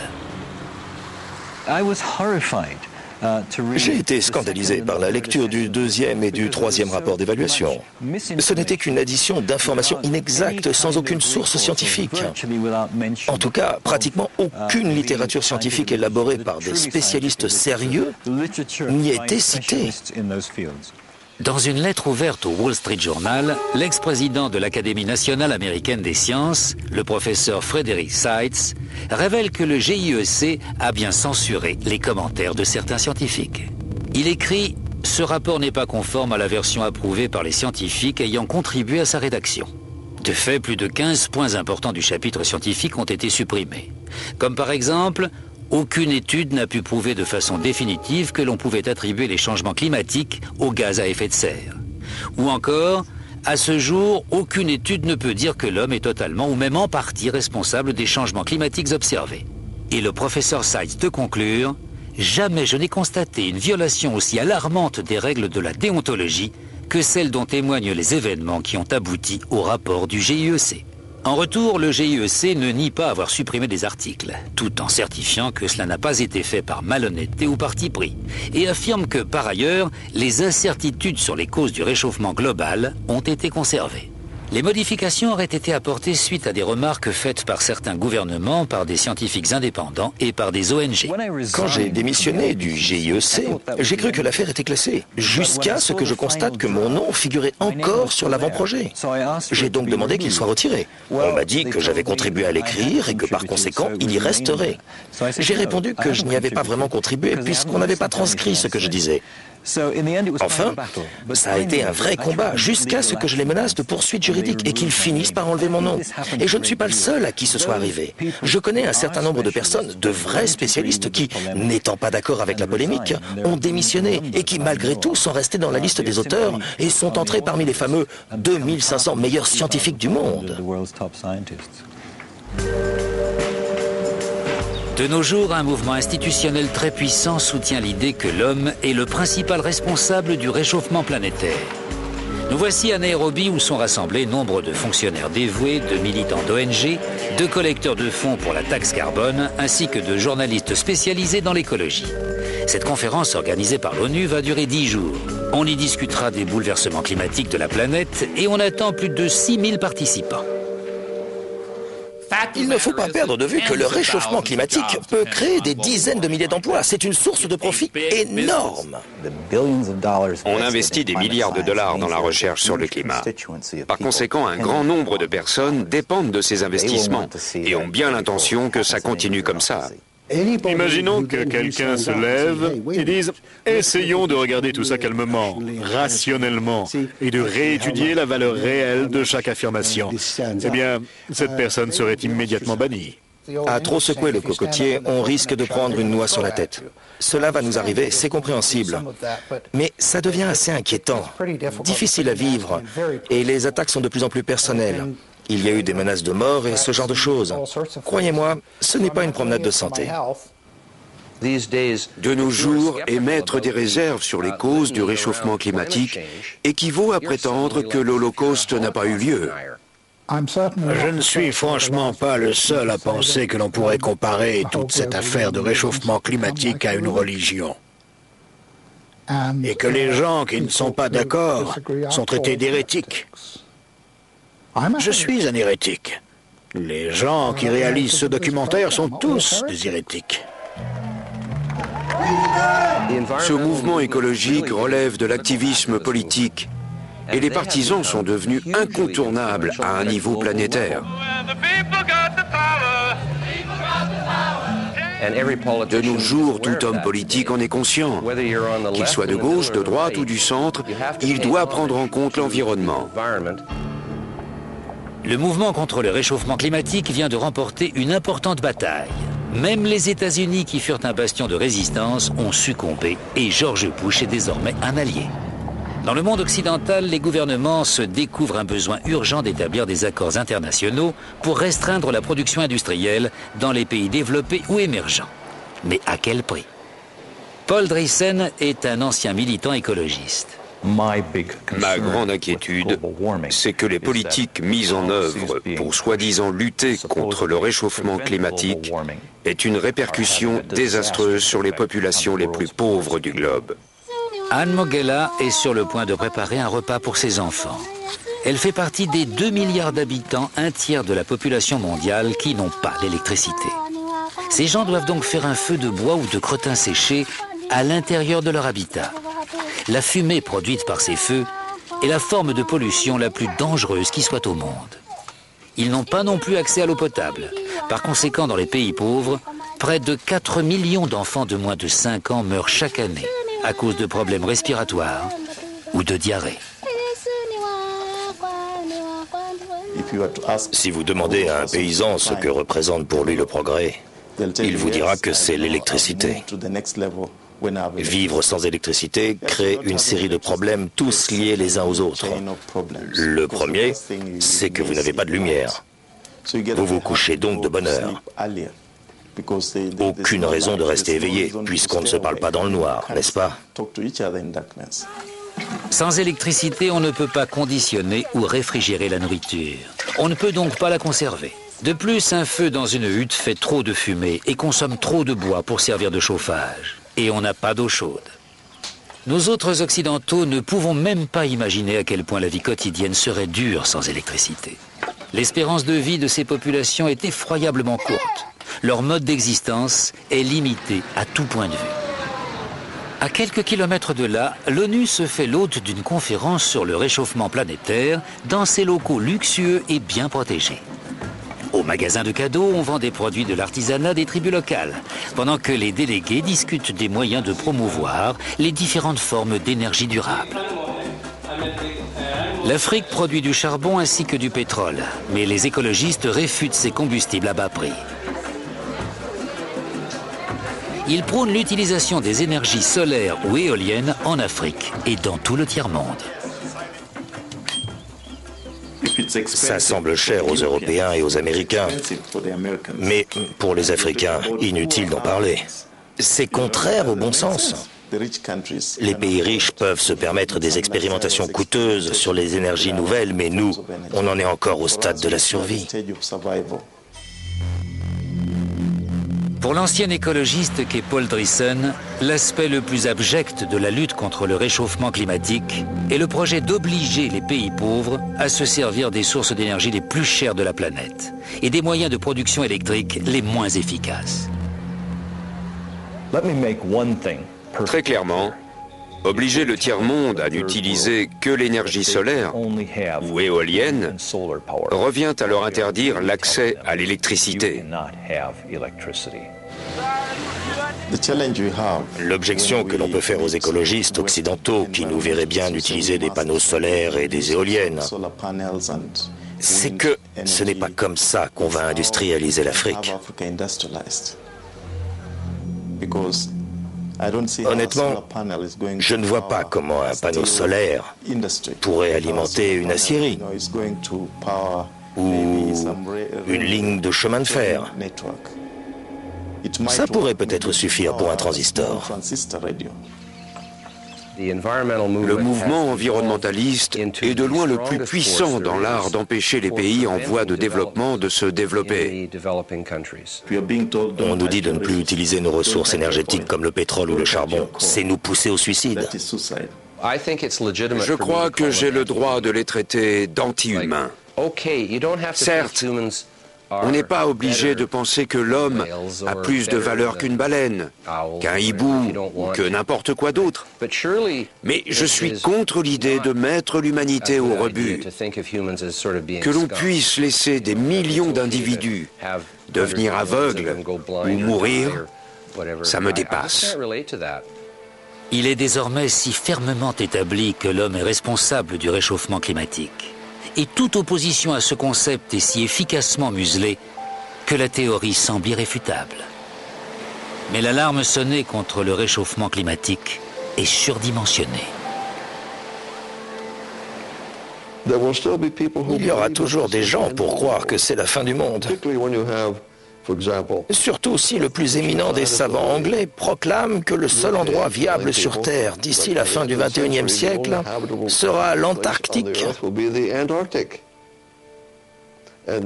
J'ai été scandalisé par la lecture du 2e et du 3e rapport d'évaluation. Ce n'était qu'une addition d'informations inexactes sans aucune source scientifique. En tout cas, pratiquement aucune littérature scientifique élaborée par des spécialistes sérieux n'y était citée. Dans une lettre ouverte au Wall Street Journal, l'ex-président de l'Académie nationale américaine des sciences, le professeur Frederick Seitz, révèle que le GIEC a bien censuré les commentaires de certains scientifiques. Il écrit « Ce rapport n'est pas conforme à la version approuvée par les scientifiques ayant contribué à sa rédaction ». De fait, plus de 15 points importants du chapitre scientifique ont été supprimés. Comme par exemple, aucune étude n'a pu prouver de façon définitive que l'on pouvait attribuer les changements climatiques aux gaz à effet de serre. Ou encore, à ce jour, aucune étude ne peut dire que l'homme est totalement ou même en partie responsable des changements climatiques observés. Et le professeur Seitz de conclure, jamais je n'ai constaté une violation aussi alarmante des règles de la déontologie que celle dont témoignent les événements qui ont abouti au rapport du GIEC. En retour, le GIEC ne nie pas avoir supprimé des articles, tout en certifiant que cela n'a pas été fait par malhonnêteté ou parti pris, et affirme que, par ailleurs, les incertitudes sur les causes du réchauffement global ont été conservées. Les modifications auraient été apportées suite à des remarques faites par certains gouvernements, par des scientifiques indépendants et par des ONG. Quand j'ai démissionné du GIEC, j'ai cru que l'affaire était classée, jusqu'à ce que je constate que mon nom figurait encore sur l'avant-projet. J'ai donc demandé qu'il soit retiré. On m'a dit que j'avais contribué à l'écrire et que par conséquent, il y resterait. J'ai répondu que je n'y avais pas vraiment contribué puisqu'on n'avait pas transcrit ce que je disais. Enfin, ça a été un vrai combat jusqu'à ce que je les menace de poursuites juridiques et qu'ils finissent par enlever mon nom. Et je ne suis pas le seul à qui ce soit arrivé. Je connais un certain nombre de personnes, de vrais spécialistes qui, n'étant pas d'accord avec la polémique, ont démissionné et qui, malgré tout, sont restés dans la liste des auteurs et sont entrés parmi les fameux 2500 meilleurs scientifiques du monde. De nos jours, un mouvement institutionnel très puissant soutient l'idée que l'homme est le principal responsable du réchauffement planétaire. Nous voici à Nairobi où sont rassemblés nombre de fonctionnaires dévoués, de militants d'ONG, de collecteurs de fonds pour la taxe carbone, ainsi que de journalistes spécialisés dans l'écologie. Cette conférence organisée par l'ONU va durer 10 jours. On y discutera des bouleversements climatiques de la planète et on attend plus de 6000 participants. Il ne faut pas perdre de vue que le réchauffement climatique peut créer des dizaines de milliers d'emplois. C'est une source de profit énorme. On investit des milliards de dollars dans la recherche sur le climat. Par conséquent, un grand nombre de personnes dépendent de ces investissements et ont bien l'intention que ça continue comme ça. Imaginons que quelqu'un se lève et dise « Essayons de regarder tout ça calmement, rationnellement, et de réétudier la valeur réelle de chaque affirmation. » Eh bien, cette personne serait immédiatement bannie. À trop secouer le cocotier, on risque de prendre une noix sur la tête. Cela va nous arriver, c'est compréhensible. Mais ça devient assez inquiétant, difficile à vivre, et les attaques sont de plus en plus personnelles. Il y a eu des menaces de mort et ce genre de choses. Croyez-moi, ce n'est pas une promenade de santé. De nos jours, émettre des réserves sur les causes du réchauffement climatique équivaut à prétendre que l'Holocauste n'a pas eu lieu. Je ne suis franchement pas le seul à penser que l'on pourrait comparer toute cette affaire de réchauffement climatique à une religion. Et que les gens qui ne sont pas d'accord sont traités d'hérétiques. Je suis un hérétique. Les gens qui réalisent ce documentaire sont tous des hérétiques. Ce mouvement écologique relève de l'activisme politique et les partisans sont devenus incontournables à un niveau planétaire. De nos jours, tout homme politique en est conscient. Qu'il soit de gauche, de droite ou du centre, il doit prendre en compte l'environnement. Le mouvement contre le réchauffement climatique vient de remporter une importante bataille. Même les États-Unis, qui furent un bastion de résistance, ont succombé et George Bush est désormais un allié. Dans le monde occidental, les gouvernements se découvrent un besoin urgent d'établir des accords internationaux pour restreindre la production industrielle dans les pays développés ou émergents. Mais à quel prix? Paul Driessen est un ancien militant écologiste. Ma grande inquiétude, c'est que les politiques mises en œuvre pour soi-disant lutter contre le réchauffement climatique aient une répercussion désastreuse sur les populations les plus pauvres du globe. Anne Mogela est sur le point de préparer un repas pour ses enfants. Elle fait partie des 2 milliards d'habitants, un tiers de la population mondiale qui n'ont pas l'électricité. Ces gens doivent donc faire un feu de bois ou de crottin séché à l'intérieur de leur habitat. La fumée produite par ces feux est la forme de pollution la plus dangereuse qui soit au monde. Ils n'ont pas non plus accès à l'eau potable. Par conséquent, dans les pays pauvres, près de 4 millions d'enfants de moins de 5 ans meurent chaque année à cause de problèmes respiratoires ou de diarrhée. Si vous demandez à un paysan ce que représente pour lui le progrès, il vous dira que c'est l'électricité. Vivre sans électricité crée une série de problèmes, tous liés les uns aux autres. Le premier, c'est que vous n'avez pas de lumière. Vous vous couchez donc de bonne heure. Aucune raison de rester éveillé, puisqu'on ne se parle pas dans le noir, n'est-ce pas? Sans électricité, on ne peut pas conditionner ou réfrigérer la nourriture. On ne peut donc pas la conserver. De plus, un feu dans une hutte fait trop de fumée et consomme trop de bois pour servir de chauffage. Et on n'a pas d'eau chaude. Nous autres occidentaux ne pouvons même pas imaginer à quel point la vie quotidienne serait dure sans électricité. L'espérance de vie de ces populations est effroyablement courte. Leur mode d'existence est limité à tout point de vue. À quelques kilomètres de là, l'ONU se fait l'hôte d'une conférence sur le réchauffement planétaire dans ses locaux luxueux et bien protégés. Au magasin de cadeaux, on vend des produits de l'artisanat des tribus locales, pendant que les délégués discutent des moyens de promouvoir les différentes formes d'énergie durable. L'Afrique produit du charbon ainsi que du pétrole, mais les écologistes réfutent ces combustibles à bas prix. Ils prônent l'utilisation des énergies solaires ou éoliennes en Afrique et dans tout le tiers-monde. Ça semble cher aux Européens et aux Américains, mais pour les Africains, inutile d'en parler. C'est contraire au bon sens. Les pays riches peuvent se permettre des expérimentations coûteuses sur les énergies nouvelles, mais nous, on en est encore au stade de la survie. Pour l'ancien écologiste qu'est Paul Driessen, l'aspect le plus abject de la lutte contre le réchauffement climatique est le projet d'obliger les pays pauvres à se servir des sources d'énergie les plus chères de la planète et des moyens de production électrique les moins efficaces. Très clairement, obliger le tiers-monde à n'utiliser que l'énergie solaire ou éolienne revient à leur interdire l'accès à l'électricité. L'objection que l'on peut faire aux écologistes occidentaux qui nous verraient bien utiliser des panneaux solaires et des éoliennes, c'est que ce n'est pas comme ça qu'on va industrialiser l'Afrique. Honnêtement, je ne vois pas comment un panneau solaire pourrait alimenter une aciérie ou une ligne de chemin de fer. Ça pourrait peut-être suffire pour un transistor. Le mouvement environnementaliste est de loin le plus puissant dans l'art d'empêcher les pays en voie de développement de se développer. On nous dit de ne plus utiliser nos ressources énergétiques comme le pétrole ou le charbon. C'est nous pousser au suicide. Je crois que j'ai le droit de les traiter d'anti-humains. Certes, on n'est pas obligé de penser que l'homme a plus de valeur qu'une baleine, qu'un hibou ou que n'importe quoi d'autre. Mais je suis contre l'idée de mettre l'humanité au rebut. Que l'on puisse laisser des millions d'individus devenir aveugles ou mourir, ça me dépasse. Il est désormais si fermement établi que l'homme est responsable du réchauffement climatique. Et toute opposition à ce concept est si efficacement muselée que la théorie semble irréfutable. Mais l'alarme sonnée contre le réchauffement climatique est surdimensionnée. Il y aura toujours des gens pour croire que c'est la fin du monde. Surtout si le plus éminent des savants anglais proclame que le seul endroit viable sur Terre d'ici la fin du XXIe siècle sera l'Antarctique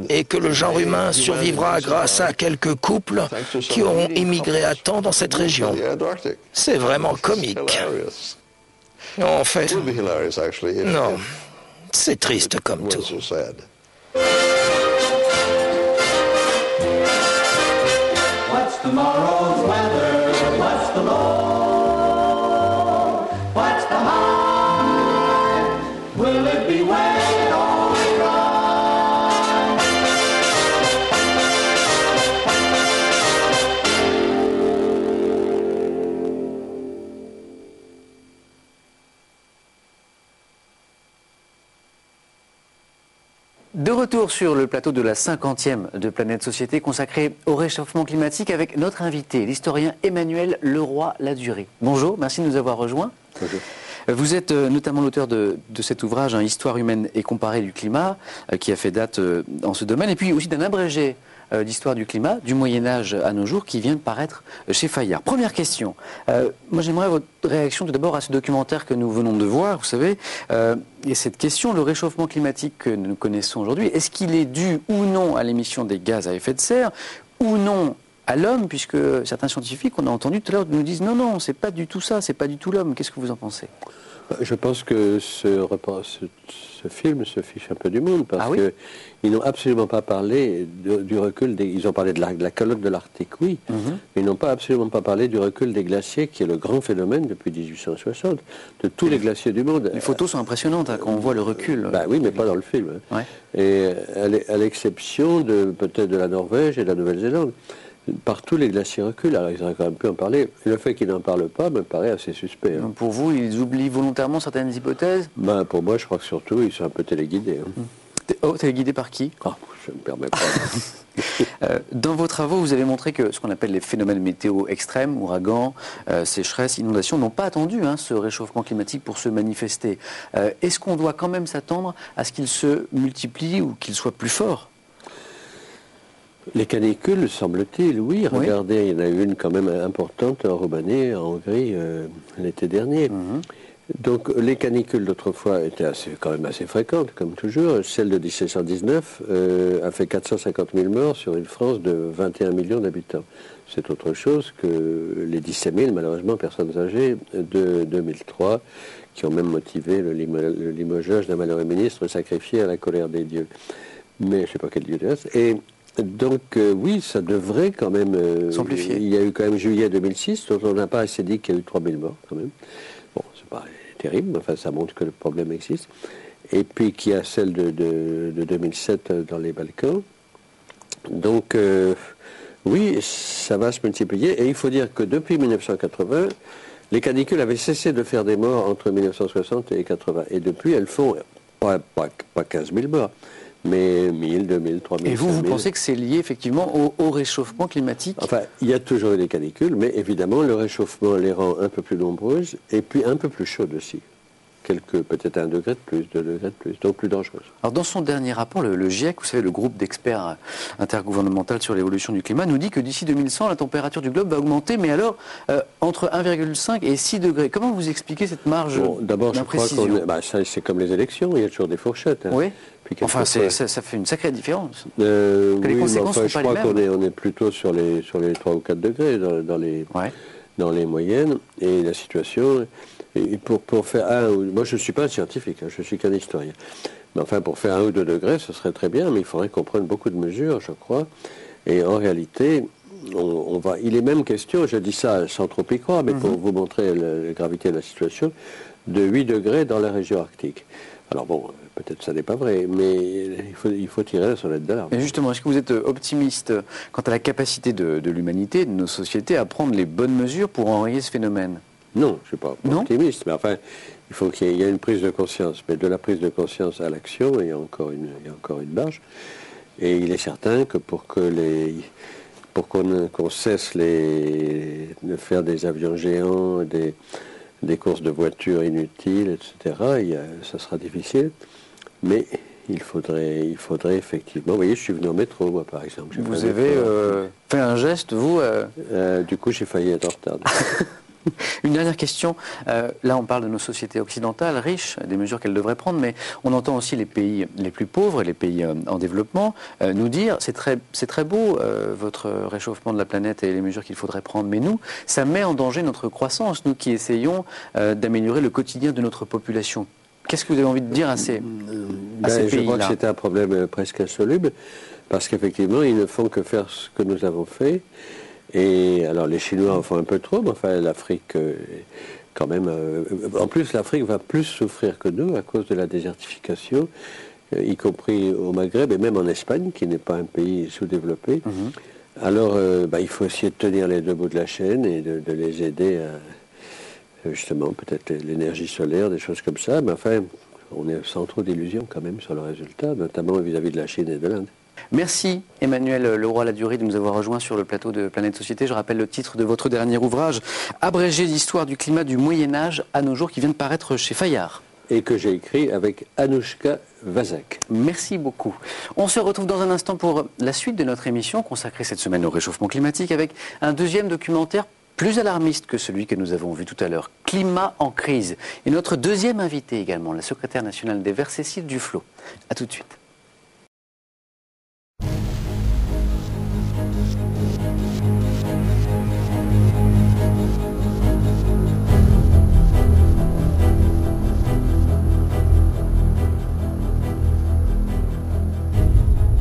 et que le genre humain survivra grâce à quelques couples qui auront émigré à temps dans cette région. C'est vraiment comique. En fait, non, c'est triste comme tout. Tomorrow's weather, what's the low? What's the high? Will it be wet or dry? De retour sur le plateau de la 50e de Planète Société consacrée au réchauffement climatique avec notre invité, l'historien Emmanuel Leroy-Ladurie. Bonjour, merci de nous avoir rejoints. Bonjour. Vous êtes notamment l'auteur de cet ouvrage, Histoire humaine et comparée du climat, qui a fait date dans ce domaine, et puis aussi d'un abrégé d'histoire du climat, du Moyen-Âge à nos jours, qui vient de paraître chez Fayard. Première question. Moi, j'aimerais votre réaction tout d'abord à ce documentaire que nous venons de voir, vous savez, et cette question, le réchauffement climatique que nous connaissons aujourd'hui, est-ce qu'il est dû ou non à l'émission des gaz à effet de serre, ou non à l'homme, puisque certains scientifiques, on a entendu tout à l'heure, nous disent non, non, c'est pas du tout ça, c'est pas du tout l'homme. Qu'est-ce que vous en pensez ? Je pense que ce film se fiche un peu du monde, parce qu'ils n'ont absolument pas parlé du recul ils ont parlé de la calotte de l'Arctique, oui, mais ils n'ont absolument pas parlé du recul des glaciers, qui est le grand phénomène depuis 1860, de tous les glaciers du monde. Les photos sont impressionnantes, quand on voit le recul. Bah oui, mais pas dans le film. Ouais. Et à l'exception peut-être de la Norvège et de la Nouvelle-Zélande. Partout les glaciers reculent, alors ils auraient quand même pu en parler. Le fait qu'ils n'en parlent pas me paraît assez suspect. Donc pour vous, ils oublient volontairement certaines hypothèses ? Pour moi, je crois que surtout, ils sont un peu téléguidés. Oh, téléguidés par qui ? Je ne me permets pas. Dans vos travaux, vous avez montré que ce qu'on appelle les phénomènes météo extrêmes, ouragans, sécheresses, inondations, n'ont pas attendu ce réchauffement climatique pour se manifester. Est-ce qu'on doit quand même s'attendre à ce qu'ils se multiplient ou qu'ils soient plus forts ? Les canicules, semble-t-il, oui. Regardez, il y en a eu une quand même importante en Roumanie, en Hongrie, l'été dernier. Donc les canicules d'autrefois étaient quand même assez fréquentes, comme toujours. Celle de 1719 a fait 450 000 morts sur une France de 21 millions d'habitants. C'est autre chose que les 17 000, malheureusement, personnes âgées de 2003, qui ont même motivé le limogeage d'un malheureux ministre sacrifié à la colère des dieux. Mais je ne sais pas quel dieu c'est. Et donc, oui, ça devrait quand même... s'amplifier. Il y a eu quand même juillet 2006, dont on n'a pas assez dit qu'il y a eu 3 000 morts, quand même. Bon, c'est pas terrible, mais enfin, ça montre que le problème existe. Et puis qu'il y a celle de 2007 dans les Balkans. Donc, oui, ça va se multiplier. Et il faut dire que depuis 1980, les canicules avaient cessé de faire des morts entre 1960 et 80. Et depuis, elles font pas 15 000 morts, mais 1000, 2000, 3000. Et vous pensez que c'est lié effectivement au réchauffement climatique? Enfin, il y a toujours eu des canicules, mais évidemment, le réchauffement les rend un peu plus nombreuses et puis un peu plus chaudes aussi. Peut-être 1 degré de plus, 2 degrés de plus, donc plus dangereuses. Alors dans son dernier rapport, le GIEC, vous savez, le groupe d'experts intergouvernemental sur l'évolution du climat, nous dit que d'ici 2100, la température du globe va augmenter, mais alors entre 1,5 et 6 degrés. Comment vous expliquez cette marge d'abord, je crois qu'on c'est comme les élections, il y a toujours des fourchettes. Hein. Oui. Enfin, ça fait une sacrée différence. Que les conséquences sont pas les mêmes. Je crois qu'on est plutôt sur les 3 ou 4 degrés dans les moyennes, et la situation... Et pour faire moi je ne suis pas un scientifique, hein, je ne suis qu'un historien. Mais enfin, pour faire 1 ou 2 degrés, ce serait très bien, mais il faudrait qu'on prenne beaucoup de mesures, je crois. Et en réalité, il est même question, je dis ça sans trop y croire, mais pour vous montrer la gravité de la situation, de 8 degrés dans la région arctique. Alors bon, peut-être ça n'est pas vrai, mais il faut tirer la sonnette d'alarme. Et justement, est-ce que vous êtes optimiste quant à la capacité de l'humanité, de nos sociétés, à prendre les bonnes mesures pour enrayer ce phénomène? Non, je ne suis pas optimiste, mais enfin, il faut qu'il y ait une prise de conscience. Mais de la prise de conscience à l'action, il y a encore une marge. Et il est certain que pour qu'on cesse de faire des avions géants, des courses de voitures inutiles, etc., ça sera difficile. Mais il faudrait effectivement... Vous voyez, je suis venu en métro, moi, par exemple. Vous avez fait un geste, vous Du coup, j'ai failli être en retard. Une dernière question. Là, on parle de nos sociétés occidentales riches, des mesures qu'elles devraient prendre, mais on entend aussi les pays les plus pauvres et les pays en développement nous dire c'est très beau votre réchauffement de la planète et les mesures qu'il faudrait prendre, mais nous, ça met en danger notre croissance, nous qui essayons d'améliorer le quotidien de notre population. Qu'est-ce que vous avez envie de dire à ces pays-là? Je crois que c'est un problème presque insoluble, parce qu'effectivement, ils ne font que faire ce que nous avons fait. Et alors les Chinois en font un peu trop, mais enfin l'Afrique, quand même... en plus, l'Afrique va plus souffrir que nous à cause de la désertification, y compris au Maghreb et même en Espagne, qui n'est pas un pays sous-développé. Alors, il faut essayer de tenir les deux bouts de la chaîne et de les aider à, justement, peut-être l'énergie solaire, des choses comme ça. Mais enfin, on est sans trop d'illusions quand même sur le résultat, notamment vis-à-vis de la Chine et de l'Inde. Merci Emmanuel Leroy-Ladurie de nous avoir rejoints sur le plateau de Planète Société. Je rappelle le titre de votre dernier ouvrage, Abrégé l'histoire du climat du Moyen-Âge à nos jours, qui vient de paraître chez Fayard. Et que j'ai écrit avec Anouchka Vazak. Merci beaucoup. On se retrouve dans un instant pour la suite de notre émission consacrée cette semaine au réchauffement climatique avec un deuxième documentaire plus alarmiste que celui que nous avons vu tout à l'heure, Climat en crise. Et notre deuxième invité également, la secrétaire nationale des Verts, Cécile Duflot. A tout de suite.